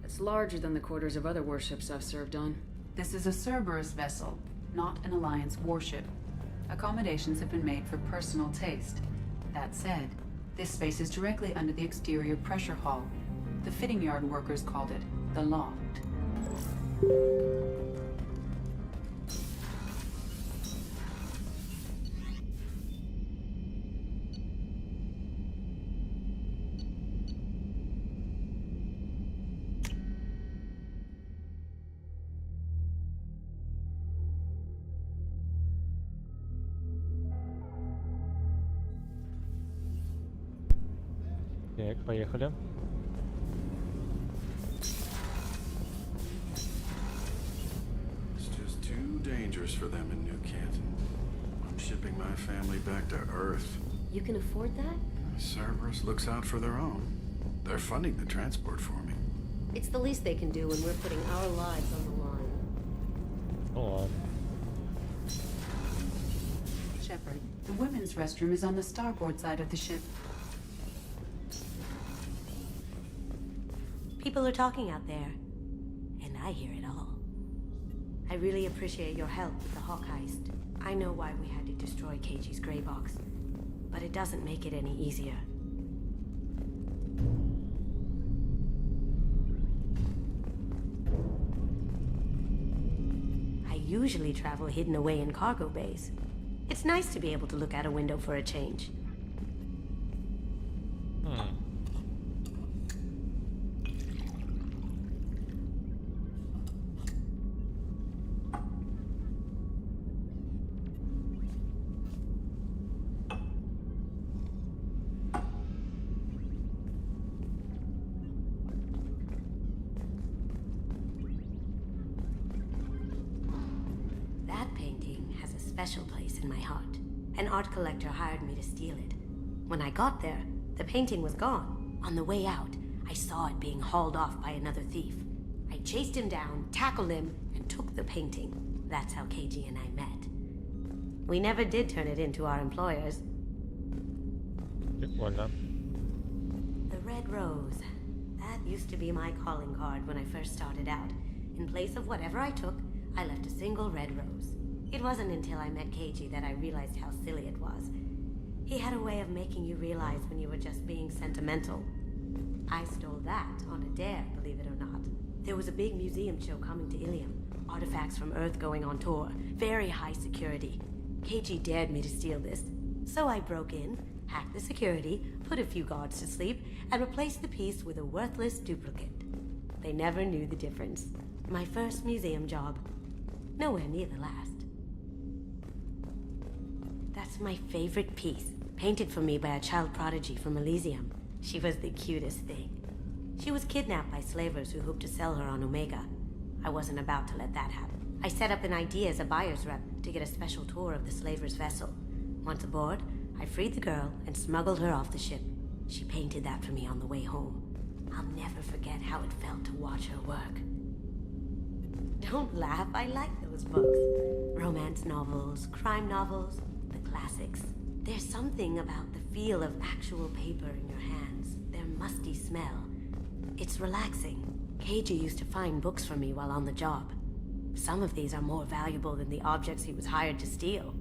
It's larger than the quarters of other warships I've served on. This is a Cerberus vessel, not an Alliance warship. Accommodations have been made for personal taste. That said, this space is directly under the exterior pressure hull. The fitting yard workers called it the loft. Так, поехали. It's just too dangerous for them in New Canton. I'm shipping my family back to Earth. You can afford that? Cerberus looks out for their own. They're funding the transport for me. It's the least they can do when we're putting our lives on the line. Oh, Shepard, the women's restroom is on the starboard side of the ship. People are talking out there, and I hear it all. I really appreciate your help with the Hawk heist. I know why we had to destroy KG's gray box, but it doesn't make it any easier. I usually travel hidden away in cargo bays. It's nice to be able to look out a window for a change. Special place in my heart. An art collector hired me to steal it. When I got there, the painting was gone. On the way out, I saw it being hauled off by another thief. I chased him down, tackled him, and took the painting. That's how KG and I met. We never did turn it into our employers. Прикольно. The red rose. That used to be my calling card when I first started out. In place of whatever I took, I left a single red rose. It wasn't until I met KG that I realized how silly it was. He had a way of making you realize when you were just being sentimental. I stole that on a dare, believe it or not. There was a big museum show coming to Ilium. Artifacts from Earth going on tour. Very high security. KG dared me to steal this. So I broke in, hacked the security, put a few guards to sleep, and replaced the piece with a worthless duplicate. They never knew the difference. My first museum job. Nowhere near the last. That's my favorite piece, painted for me by a child prodigy from Elysium. She was the cutest thing. She was kidnapped by slavers who hoped to sell her on Omega. I wasn't about to let that happen. I set up an ID as a buyer's rep to get a special tour of the slaver's vessel. Once aboard, I freed the girl and smuggled her off the ship. She painted that for me on the way home. I'll never forget how it felt to watch her work. Don't laugh, I like those books. Romance novels, crime novels, the classics. There's something about the feel of actual paper in your hands, their musty smell. It's relaxing. KG used to find books for me while on the job. Some of these are more valuable than the objects he was hired to steal.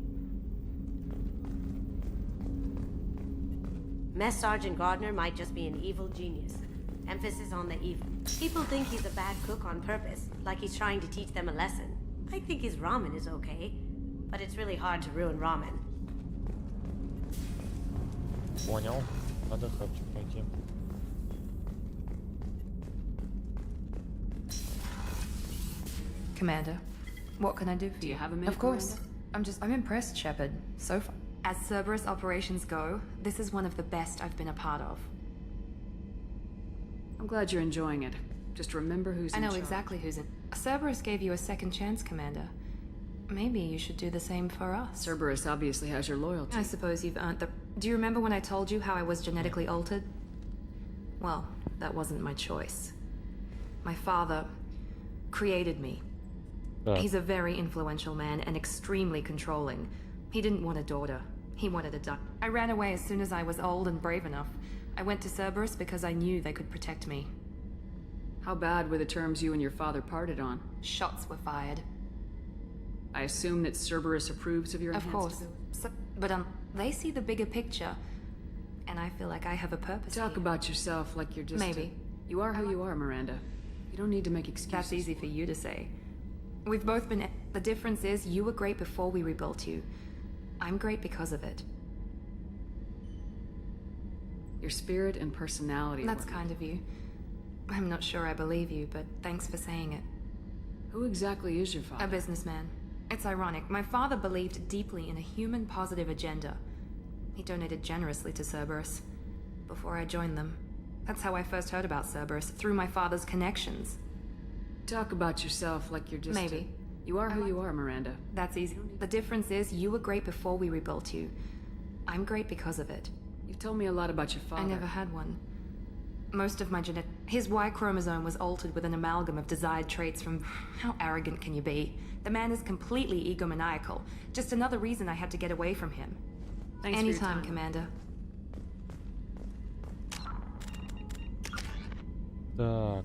Mess Sergeant Gardner might just be an evil genius. Emphasis on the evil. People think he's a bad cook on purpose, like he's trying to teach them a lesson. I think his ramen is okay, but it's really hard to ruin ramen. Понял. Надо хавчик найти. Commander, what can I do for you? Do you have a minute, Of course. Miranda? I'm impressed, Shepard. So far. As Cerberus operations go, this is one of the best I've been a part of. I'm glad you're enjoying it. Just remember who's in I know charge. exactly who's in. Cerberus gave you a second chance, Commander. Maybe you should do the same for us. Cerberus obviously has your loyalty. I suppose you've earned the... Do you remember when I told you how I was genetically altered? Well, that wasn't my choice. My father created me. He's a very influential man and extremely controlling. He didn't want a daughter. He wanted a duck. I ran away as soon as I was old and brave enough. I went to Cerberus because I knew they could protect me. How bad were the terms you and your father parted on? Shots were fired. I assume that Cerberus approves of your Of enhanced course. ability? But they see the bigger picture. And I feel like I have a purpose. Talk about yourself like you're just... Maybe. You are who you are, Miranda. You don't need to make excuses. That's easy for you to say. We've both been... The difference is you were great before we rebuilt you. I'm great because of it. Your spirit and personality. That's kind of you. I'm not sure I believe you, but thanks for saying it. Who exactly is your father? A businessman. It's ironic. My father believed deeply in a human positive agenda. He donated generously to Cerberus before I joined them. That's how I first heard about Cerberus, through my father's connections. Talk about yourself like you're just... Maybe. You are who you are, Miranda. That's easy. The difference is you were great before we rebuilt you. I'm great because of it. You've told me a lot about your father. I never had one. Most of my his Y chromosome was altered with an amalgam of desired traits from... How arrogant can you be? The man is completely egomaniacal. Just another reason I had to get away from him. Thanks for your Anytime, time. Commander. Так.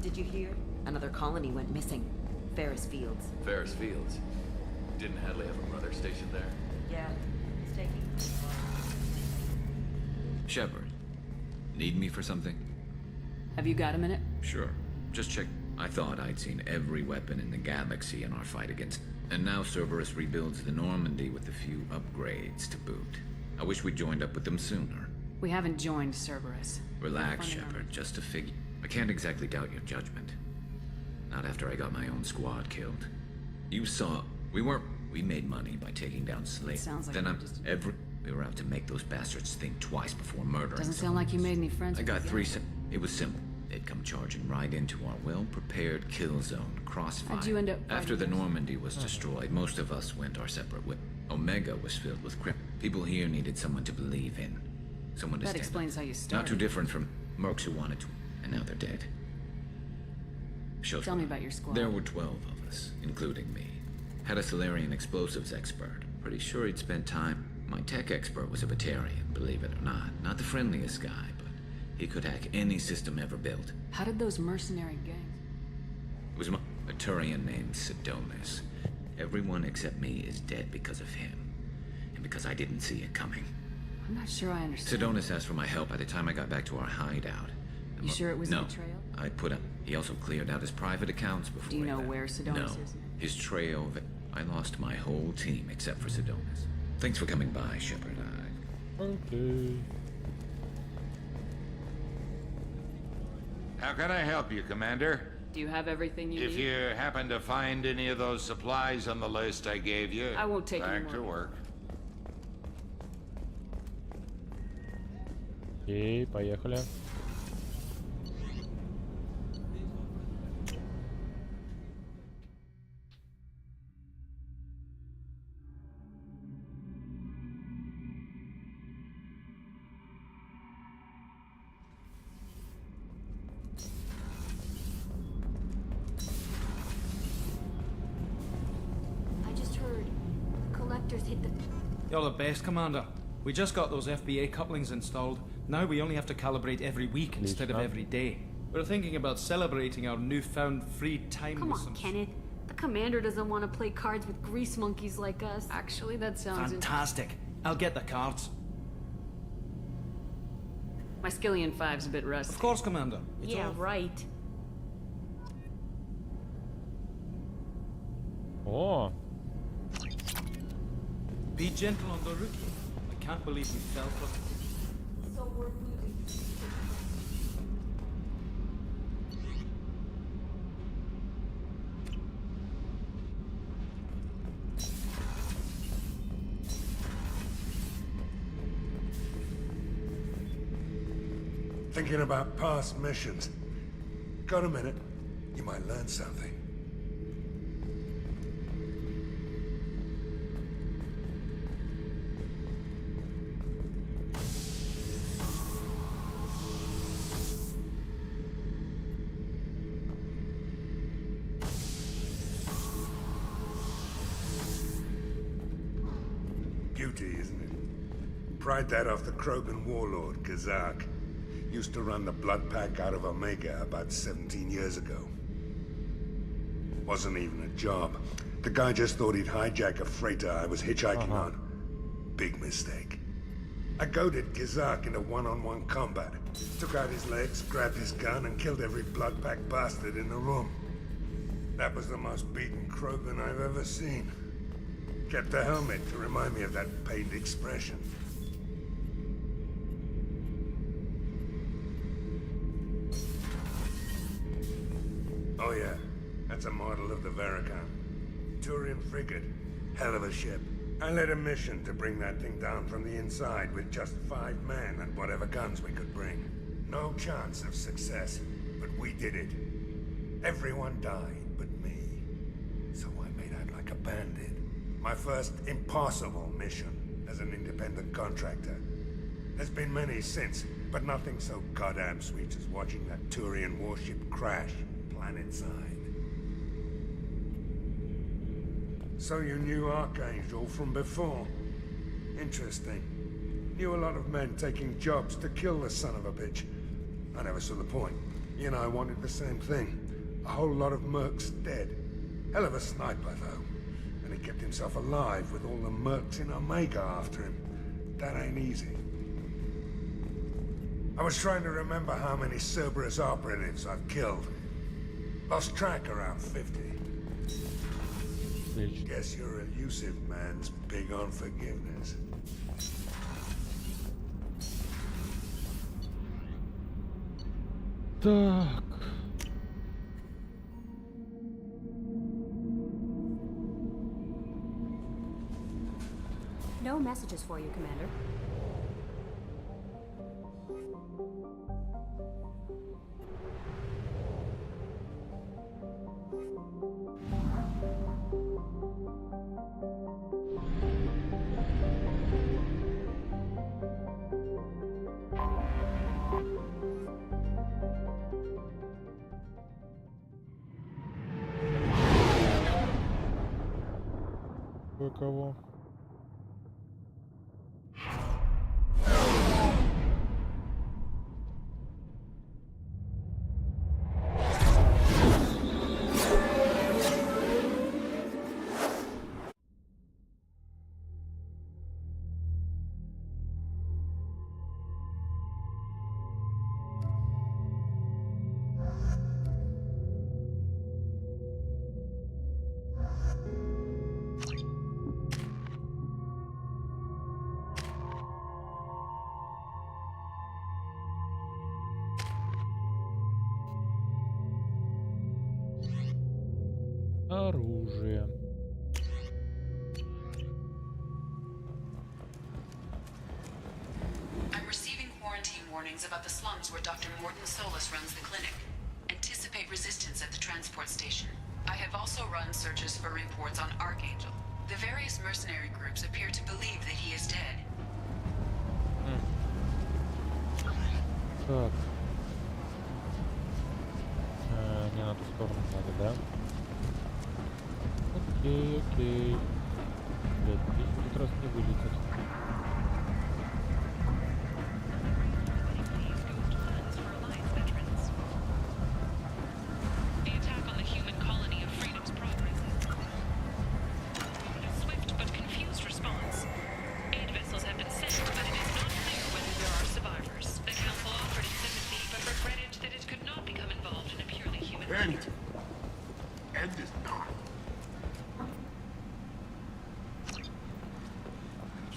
Did you hear? Another colony went missing. Ferris Fields. Ferris Fields? Didn't Hadley have a brother stationed there? Yeah, it's taking... Shepard, need me for something? Have you got a minute? Sure. Just check. I thought I'd seen every weapon in the galaxy in our fight against... And now Cerberus rebuilds the Normandy with a few upgrades to boot. I wish we'd joined up with them sooner. We haven't joined Cerberus. Relax, Shepard. Just a figure. I can't exactly doubt your judgment. Not after I got my own squad killed. You saw... We made money by taking down slaves. Sounds like then we were out to make those bastards think twice before murdering Doesn't someone. sound like you made any friends. I with got the three... guy. It was simple. They'd come charging right into our well-prepared kill zone, crossfire. How'd you end up After the fighting us? Normandy was destroyed, most of us went our separate ways. Omega was filled with people here needed someone to believe in. Someone to That stand explains up. how you Not started. too different from mercs who wanted to, and now they're dead. Tell me about your squad. There were 12 of us, including me. Had a Solarian explosives expert. Pretty sure he'd spent time. My tech expert was a Batarian, believe it or not. Not the friendliest guy, but he could hack any system ever built. How did those mercenary gangs... It was a Turian named Sidonis. Everyone except me is dead because of him. And because I didn't see it coming. I'm not sure I understand. Sidonis asked for my help by the time I got back to our hideout. You sure it was no. a betrayal? I put up. He also cleared out his private accounts before. Do you he know left. where Sidonis No. is? His trail. I lost my whole team except for Sidonis. Thanks for coming by, Shepard. Okay. How can I help you, Commander? Do you have everything you If need? you happen to find any of those supplies on the list I gave you, I won't take any back to more. work. Окей, поехали. I just heard collectors hit the... You're the best, Commander. We just got those FBA couplings installed. Now we only have to calibrate every week instead of every day. We're thinking about celebrating our newfound free time Come with on, some... Kenneth. The commander doesn't want to play cards with grease monkeys like us. Actually, that sounds... Fantastic. I'll get the cards. My Skillion 5's a bit rusty. Of course, Commander. It's Yeah, all... right. О, Be gentle on the rookie. I can't believe we fell for it. So we're losing. Thinking about past missions. Got a minute? You might learn something. Beauty, isn't it? Pried that off the Krogan warlord, Kazak. Used to run the blood pack out of Omega about 17 years ago. Wasn't even a job. The guy just thought he'd hijack a freighter I was hitchhiking on. Big mistake. I goaded Kazak into one-on-one combat. Took out his legs, grabbed his gun, and killed every blood pack bastard in the room. That was the most beaten Krogan I've ever seen. Kept the helmet to remind me of that pained expression. Oh yeah, that's a model of the Veracon. Turian frigate. Hell of a ship. I led a mission to bring that thing down from the inside with just 5 men and whatever guns we could bring. No chance of success, but we did it. Everyone died but me. So I made out like a bandit. My first impossible mission as an independent contractor. There's been many since, but nothing so goddamn sweet as watching that Turian warship crash planet-side. So you knew Archangel from before? Interesting. Knew a lot of men taking jobs to kill the son of a bitch. I never saw the point. He and I wanted the same thing. A whole lot of mercs dead. Hell of a sniper, though. And he kept himself alive with all the mercs in Omega after him. That ain't easy. I was trying to remember how many Cerberus operatives I've killed. Lost track around 50. Guess your elusive man's big on forgiveness. Так. No messages for you, Commander. Кого? Оружие. I'm receiving quarantine warnings about the slums where Dr. Morton Solus runs the clinic. Anticipate resistance at the transport station. I have also run searches for reports on Archangel. The various mercenary groups appear to believe that he is dead. Так. Не на ту сторону надо, да? Окей, окей. Блядь, здесь как раз не вылетит.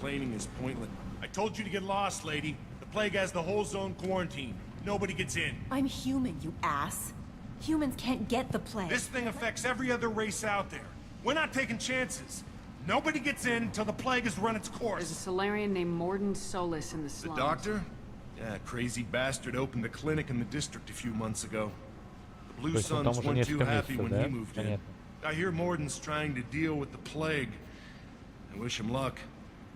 complaining is pointless. I told you to get lost, lady. The plague has the whole zone quarantined. Nobody gets in. I'm human, you ass. Humans can't get the plague. This thing affects every other race out there. We're not taking chances. Nobody gets in until the plague has run its course. There's a Solarian named Morden Solis in the slums. The doctor? Yeah, crazy bastard opened a clinic in the district a few months ago. The Blue Suns weren't too happy when he moved in. I hear Morden's trying to deal with the plague. I wish him luck,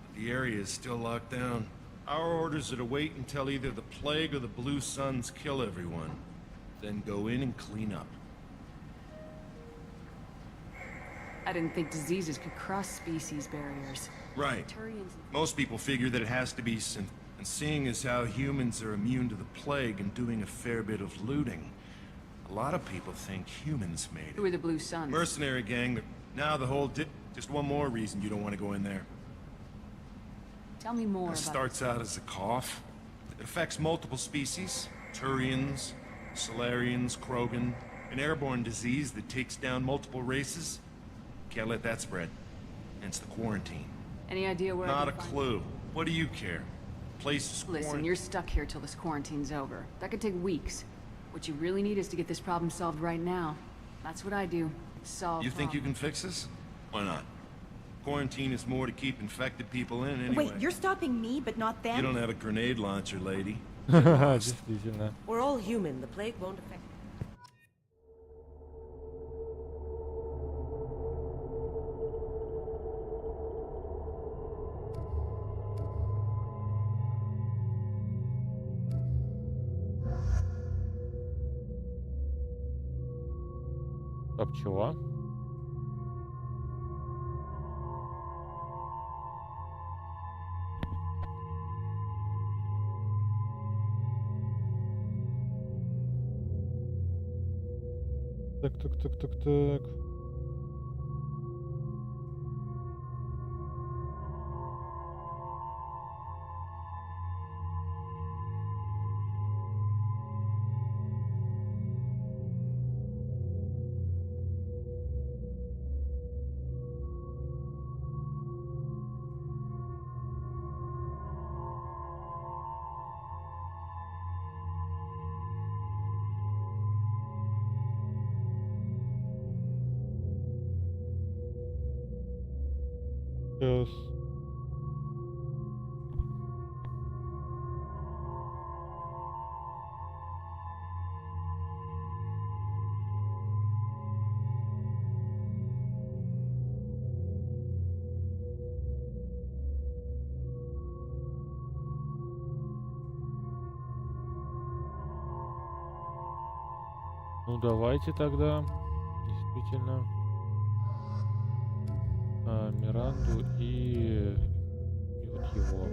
but the area is still locked down. Our orders are to wait until either the plague or the Blue Suns kill everyone. Then go in and clean up. I didn't think diseases could cross species barriers. Right. Most people figure that it has to be synth. And seeing as how humans are immune to the plague and doing a fair bit of looting, a lot of people think humans made it. Who are the Blue Suns? Mercenary gang. Now the whole just one more reason you don't want to go in there. Tell me more It about starts out as a cough. It affects multiple species. Turians, Solarians, Krogan. An airborne disease that takes down multiple races. Can't let that spread. Hence the quarantine. Any idea where? Not a clue. What do you care? Place is Listen, you're stuck here till this quarantine's over. That could take weeks. What you really need is to get this problem solved right now. That's what I do. Solve. You think you can fix this? Why not? Quarantine is more to keep infected people in anyway. Wait, you're stopping me, but not them? You don't have a grenade launcher, lady. We're all human. The plague won't affect. Чтоб чего? Так. Сейчас. Ну давайте тогда, действительно, Миранду и вот его.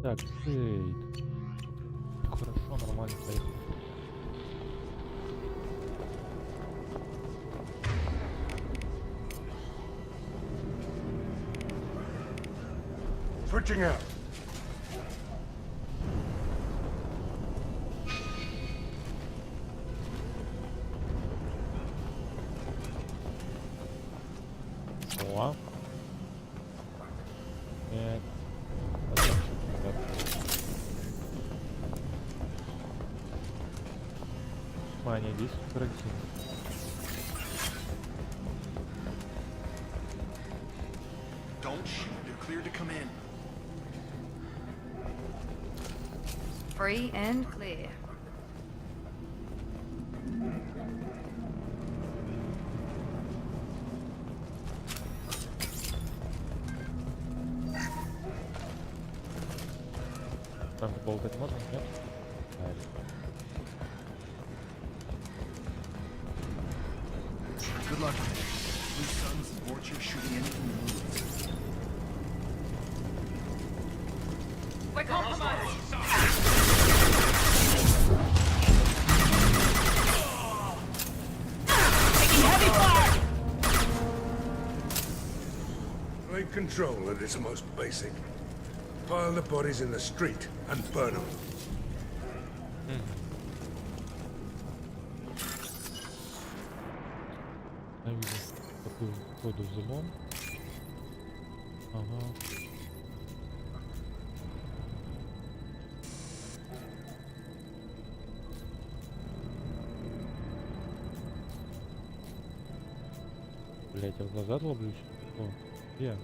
Так, Джейд. Хорошо, нормально, поехали. Switching out. О. Нет. Внимание, здесь карантин. Don't shoot. They're clear to come in. Free and clear. Там болтать можно, нет? Good luck. Blue Suns and Orchard shooting anything that moves. We're compromised! Taking heavy fire! Control at its most basic. Pile the bodies in the street and burn them. Такую ходу взлом. Ага. Блять, я в глаза долблюсь. О, где?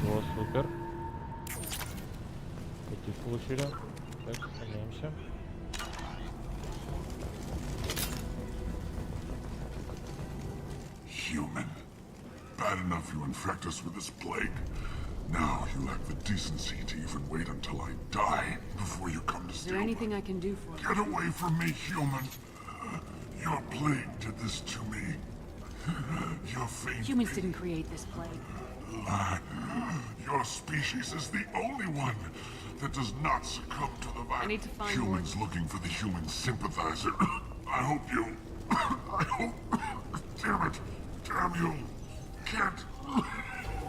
О, супер. Таких получили. Так, сохраняемся. Human. Bad enough you infect us with this plague. Now you lack the decency to even wait until I die before you come to steal. Is there anything I can do for you? Get away from me, human. Your plague did this to me. Your faint. Humans didn't create this plague. Lie. Your species is the only one that does not succumb to the virus. I need to find Humans looking for the human sympathizer. I hope you. I hope. Damn it. Damn you. Can't.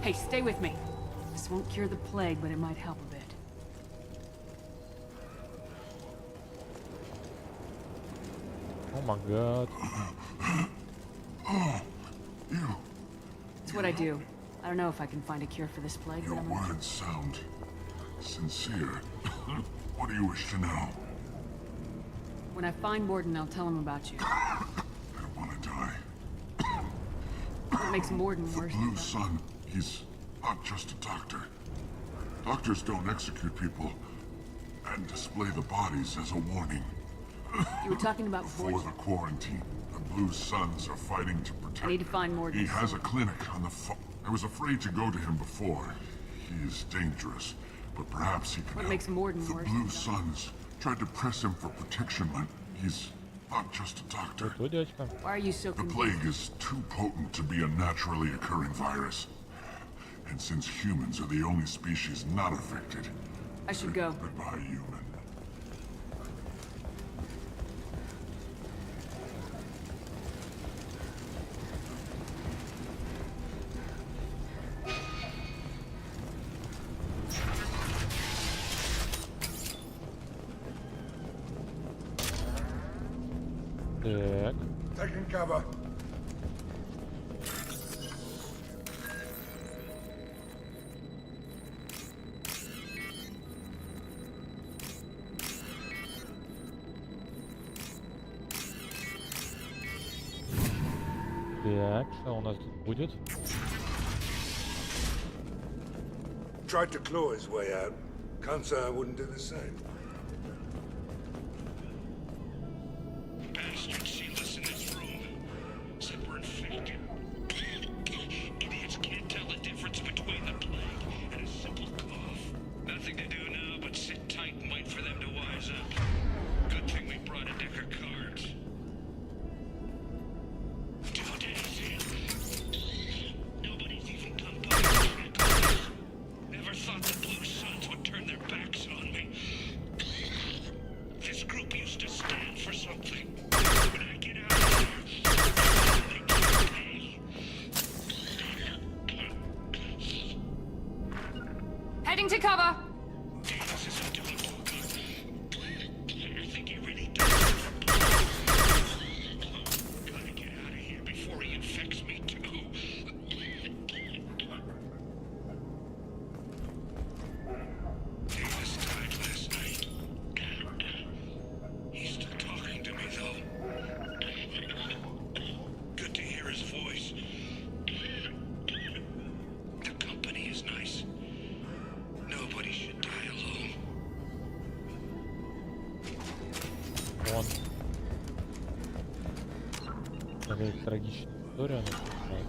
Hey, stay with me. This won't cure the plague, but it might help a bit. Oh my god. Oh, you. It's what I do. I don't know if I can find a cure for this plague, Your but I'm gonna... words sound sincere. What do you wish to know? When I find Morden, I'll tell him about you. I don't want to die. What makes Morden The worse? Blue Sun, he's not just a doctor. Doctors don't execute people and display the bodies as a warning. You were talking about Before Morden. the quarantine, the Blue Suns are fighting to protect. I need to find Morden. He has a clinic on the I was afraid to go to him before. He is dangerous, but perhaps he can What help. makes Morden The worse? Blue Suns tried to press him for protection when he's not just a doctor. Why are you so The confused? plague is too potent to be a naturally occurring virus. And since humans are the only species not affected... I should go. Goodbye, human. Так. Taking cover. Так, что у нас тут будет? Tried to claw his way out. Can't say I wouldn't do the same. Bastards sealed us in this room. Said we're infected. Idiots can't tell the difference between the plague and a simple cough. Nothing to do now but sit tight and wait for them to wise up. Good thing we brought a deck of cards. 2 days in. Nobody's even come by to check on us. Never thought the Blue Suns would turn their backs on me. This group used to stand for something. When I get out of here, they can't pay. Heading to cover! This isn't doing too good. I think he really does. Gotta get out of here before he infects me too. Davis died last night. He's still talking to me though. Good to hear his voice. The company is nice. Nobody should die alone. Вон. Такая трагичная история начинает.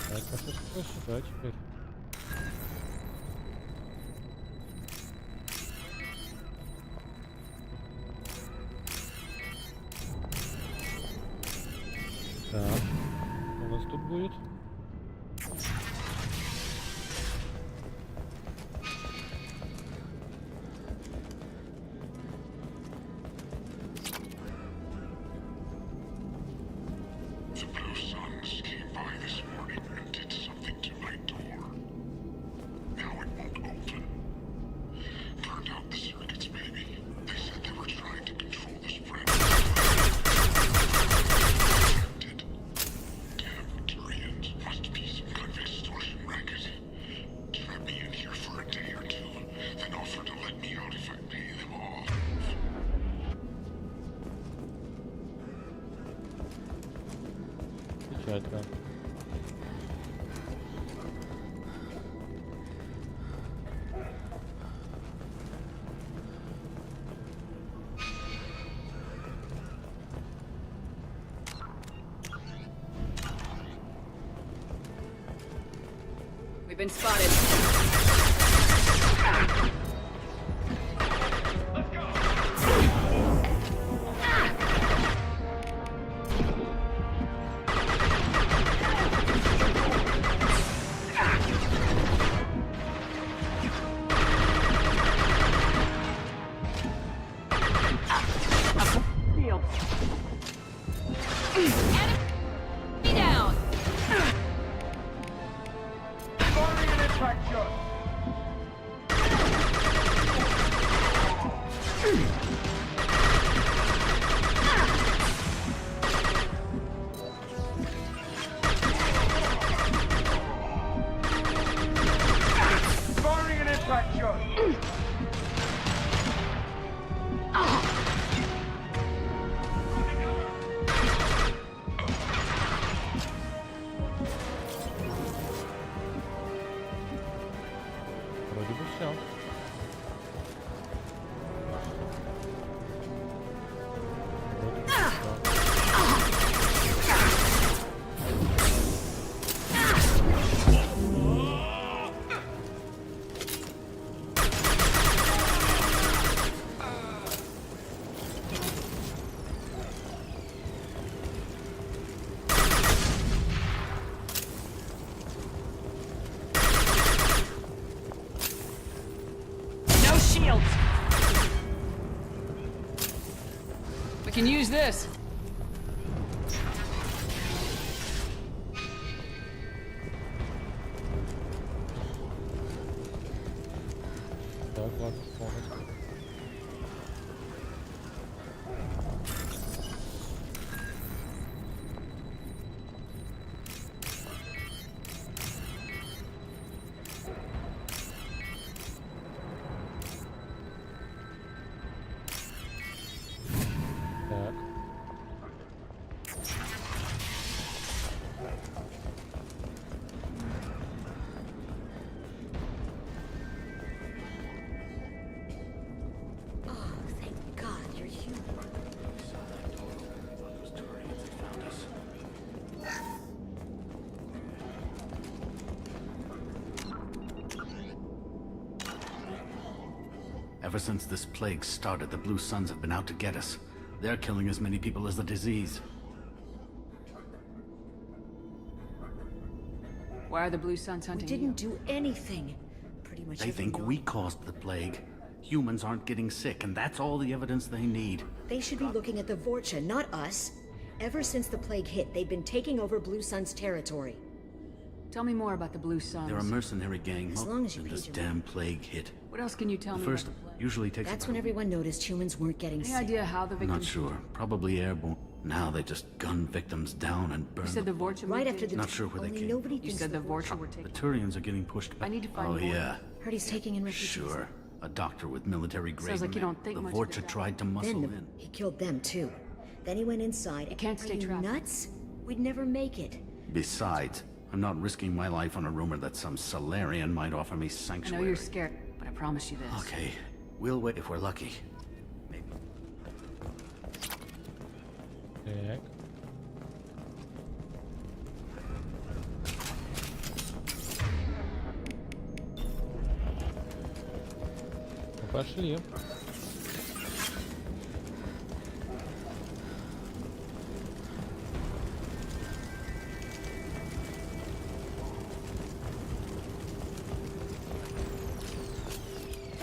Так, а что сюда теперь? у нас тут будет? Замечательно. We've been spotted. Вроде бы все. We can use this. Так, ладно, полностью. Так. Oh, thank God you're human. Ever since this plague started, the Blue Suns have been out to get us. They're killing as many people as the disease. Why are the Blue Suns We hunting didn't you? do anything. Pretty much They think we caused the plague. Humans aren't getting sick, and that's all the evidence they need. They should be looking at the Vorcha, not us. Ever since the plague hit, they've been taking over Blue Sun's territory. Tell me more about the Blue Suns. They're a mercenary gang. As long as you and this paid your damn plague hit. What else can you tell The me first about the plague? usually takes That's about when everyone noticed humans weren't getting Any sick. idea how the victims... Not sure. Probably airborne. Now they just gun victims down and burn You said the them. Vorcha Right moved after in? the... Not sure where they only came nobody You thinks said the Vorcha were The taking... Turians are getting pushed back. I need to find Oh, more. yeah. Heard he's taking in refugees. Sure. A doctor with military grade. Sounds like you men. don't think the much of Vorcha it. tried to muscle Then in. he killed them too. Then he went inside. You can't Are stay you trapped. nuts? We'd never make it. Besides, I'm not risking my life on a rumor that some Solarian might offer me I sanctuary. know you're scared, but I promise you this. Okay, we'll wait if we're lucky. Так. Ну, пошли.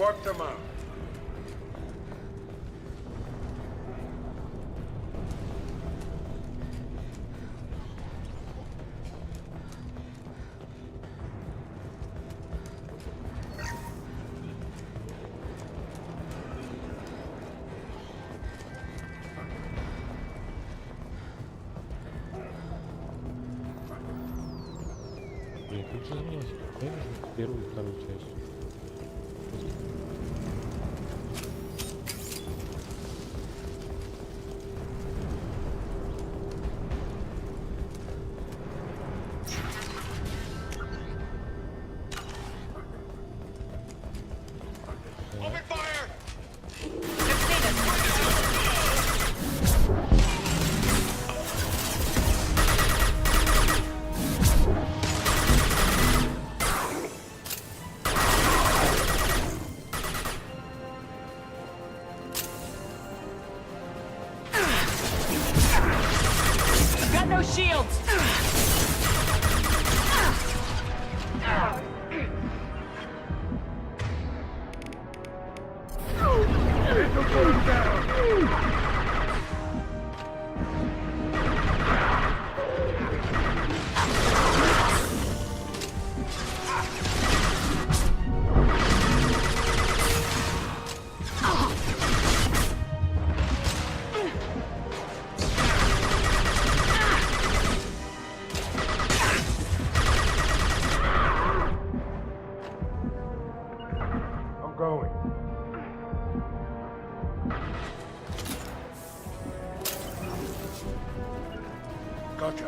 Work them out. Тут же изменилось. Я вижу первую и вторую часть. Gotcha.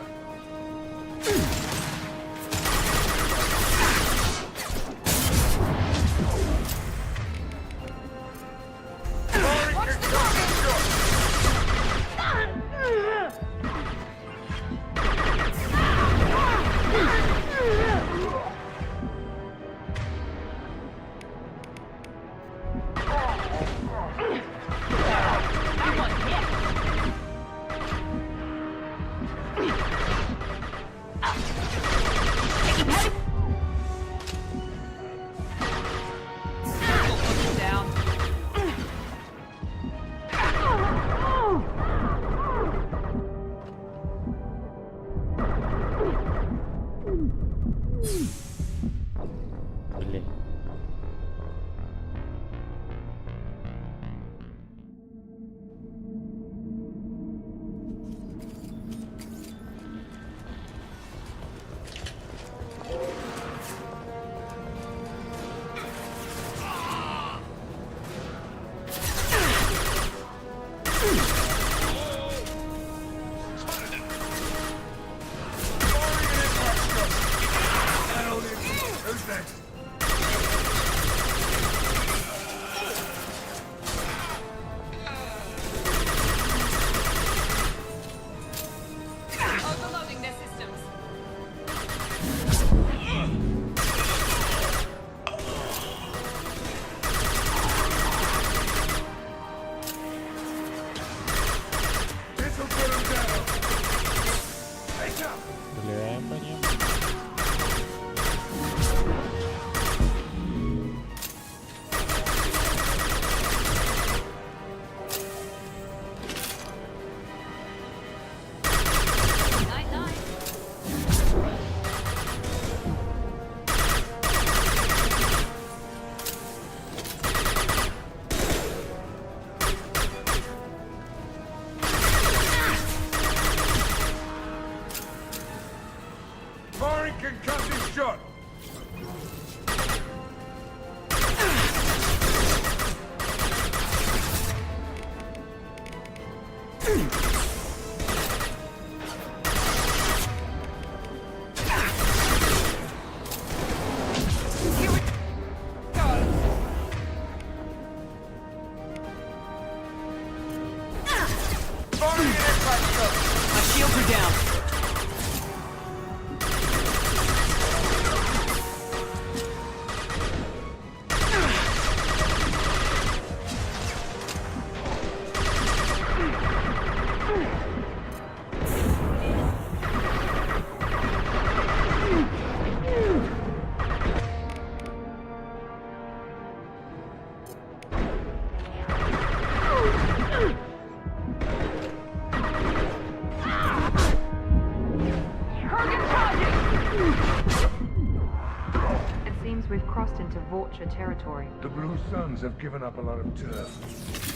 seems we've crossed into Vulture territory. The Blue Suns have given up a lot of turf.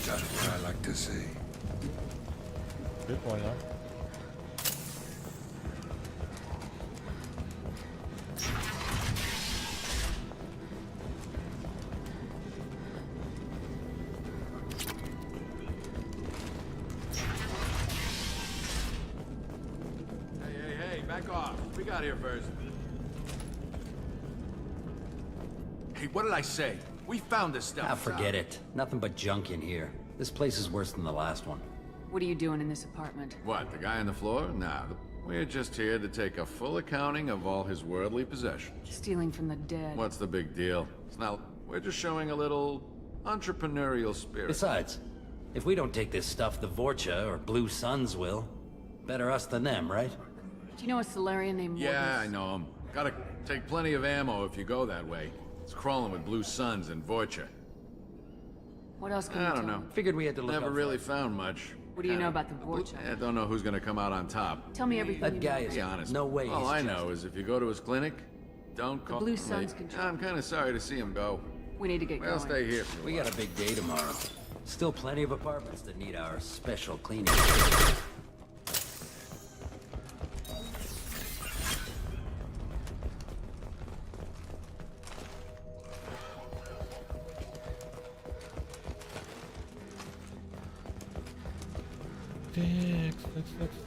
That's what I like to see. Прикольно. Hey, back off. We got here first. Hey, what did I say? We found this stuff. Ah, forget it. Nothing but junk in here. This place is worse than the last one. What are you doing in this apartment? What, the guy on the floor? Nah, we're just here to take a full accounting of all his worldly possessions. Stealing from the dead. What's the big deal? It's not... We're just showing a little entrepreneurial spirit. Besides, if we don't take this stuff, the Vorcha or Blue Suns will. Better us than them, right? Do you know a Solarian named Morgan? Yeah, I know him. Gotta take plenty of ammo if you go that way. It's crawling with Blue Suns and Vorcha. What else can I you don't tell know. me? Figured we had to look Never out really for it. found much. What do you know about the Vorcha? I don't know who's gonna come out on top. Tell me everything That you guy know. is Be honest. no way. All he's I just- know is if you go to his clinic, don't call Blue me. Suns control. I'm kind of sorry to see him go. We need to get We'll going. stay here. We got a big day tomorrow. Still plenty of apartments that need our special cleaning. Текст.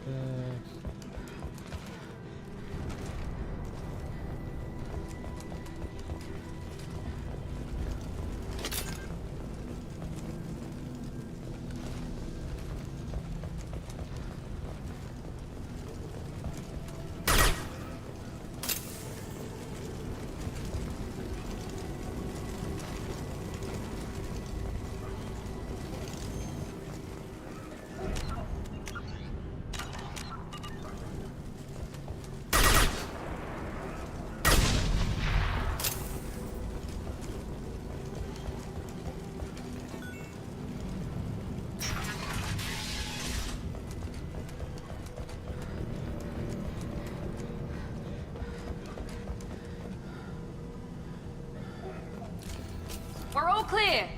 We're all clear.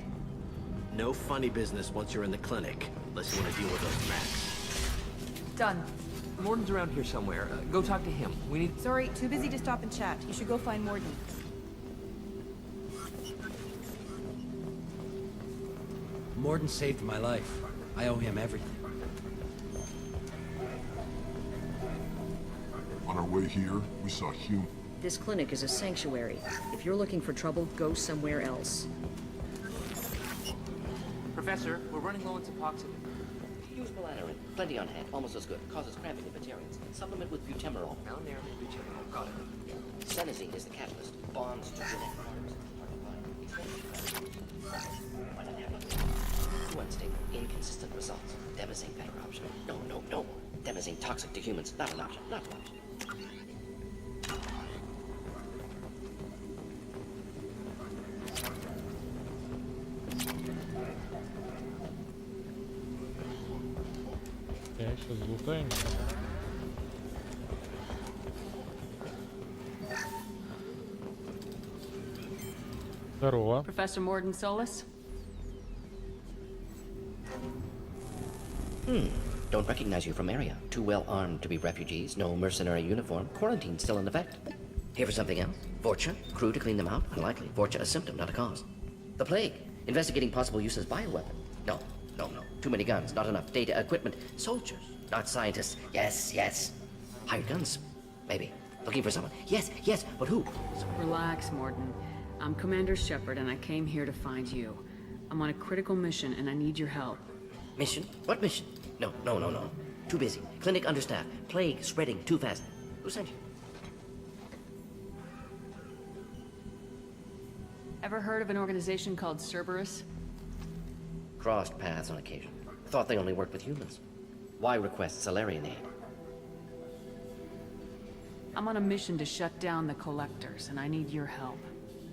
No funny business once you're in the clinic, unless you want to deal with those Macs. Done. Morden's around here somewhere. Go talk to him. We need... Sorry, too busy to stop and chat. You should go find Morden. Morden saved my life. I owe him everything. On our way here, we saw Hume. This clinic is a sanctuary. If you're looking for trouble, go somewhere else. Professor, we're running low on Suboxone. Use melanorin. Plenty on hand. Almost as good. Causes cramping in vegetarians. Supplement with butemerol. Malnarium and butemerol. Got it. Senesine is the catalyst. Bonds to genetic markers. Unstable. Inconsistent results. Demazine better option. No. Demazine toxic to humans. Not an option. Not an option. Сейчас залутаемся. Здорово. Professor Morden Solus? Don't recognize you from area. Too well armed to be refugees. No mercenary uniform. Quarantine still in effect. Here for something else? Vorcha? Crew to clean them out? Unlikely. Vorcha a symptom, not a cause. The plague. Investigating possible use as bioweapon. No. Too many guns, not enough data, equipment. Soldiers, not scientists. Yes. Hired guns? Maybe. Looking for someone. Yes, but who? Relax, Morden. I'm Commander Shepard, and I came here to find you. I'm on a critical mission, and I need your help. Mission? What mission? No. Too busy. Clinic understaffed. Plague spreading too fast. Who sent you? Ever heard of an organization called Cerberus? Crossed paths on occasion. Thought they only worked with humans. Why request Solarian aid? I'm on a mission to shut down the Collectors, and I need your help.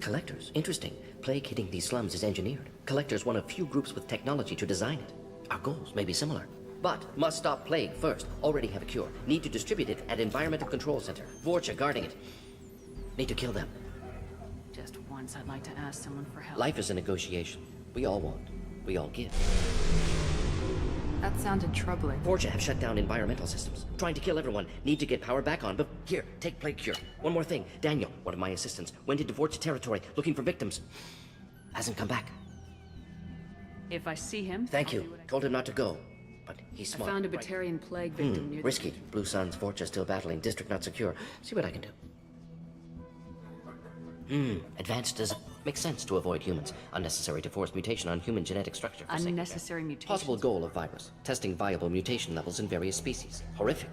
Collectors? Interesting. Plague hitting these slums is engineered. Collectors one of few groups with technology to design it. Our goals may be similar. But must stop plague first. Already have a cure. Need to distribute it at Environmental Control Center. Vorcha guarding it. Need to kill them. Just once I'd like to ask someone for help. Life is a negotiation. We all want. We all give. That sounded troubling. Vorcha have shut down environmental systems. Trying to kill everyone. Need to get power back on, but here, take plague cure. One more thing. Daniel, one of my assistants, went into Vorcha territory looking for victims. Hasn't come back. If I see him... Thank you. Told him not to go. But he's smart. I found a Batarian plague victim near risky. Blue Suns, Vorcha still battling. District not secure. See what I can do. Advanced as... Makes sense to avoid humans. Unnecessary to force mutation on human genetic structure. Unnecessary mutation. Possible goal of virus. Testing viable mutation levels in various species. Horrific.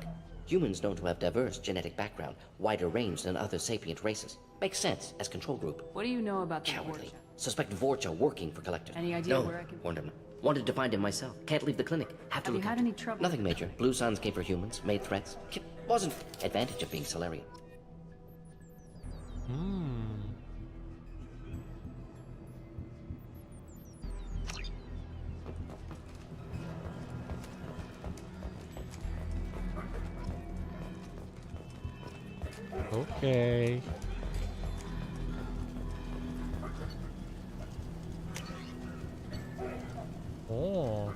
Humans known to have diverse genetic background. Wider range than other sapient races. Makes sense as control group. What do you know about the Cowardly. Vorcha? Suspect Vorcha working for Collector. Any idea no. where I can... Warned him. Wanted to find him myself. Can't leave the clinic. Have to Have look you had out. any trouble? Nothing major. Blue Suns came for humans. Made threats. Wasn't advantage of being Solarian. Okay. О.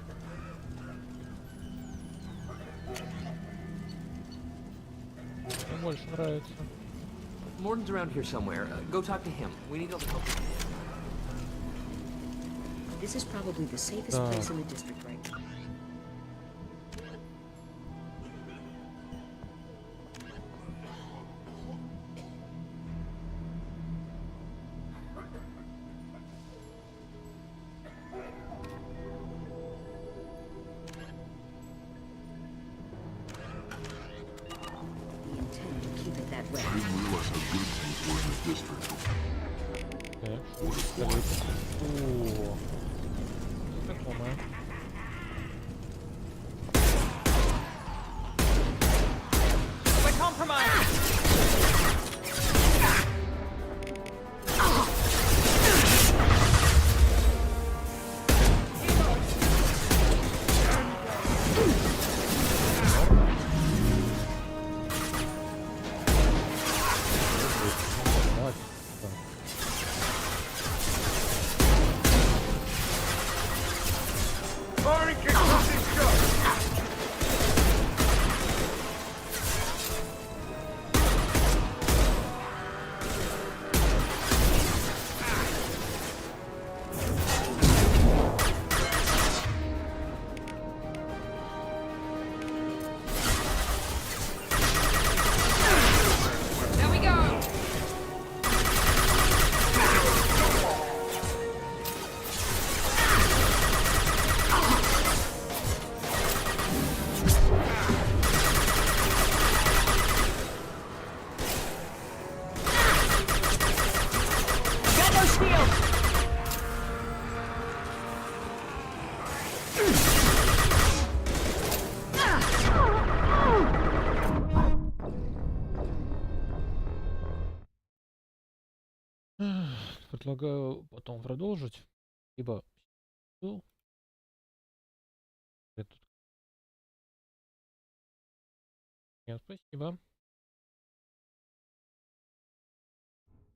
Мне больше нравится. Morden's around here somewhere. Go talk to him. We need all the help. This is probably the safest place in the district right now. Предлагаю потом продолжить, ибо нет, спасибо.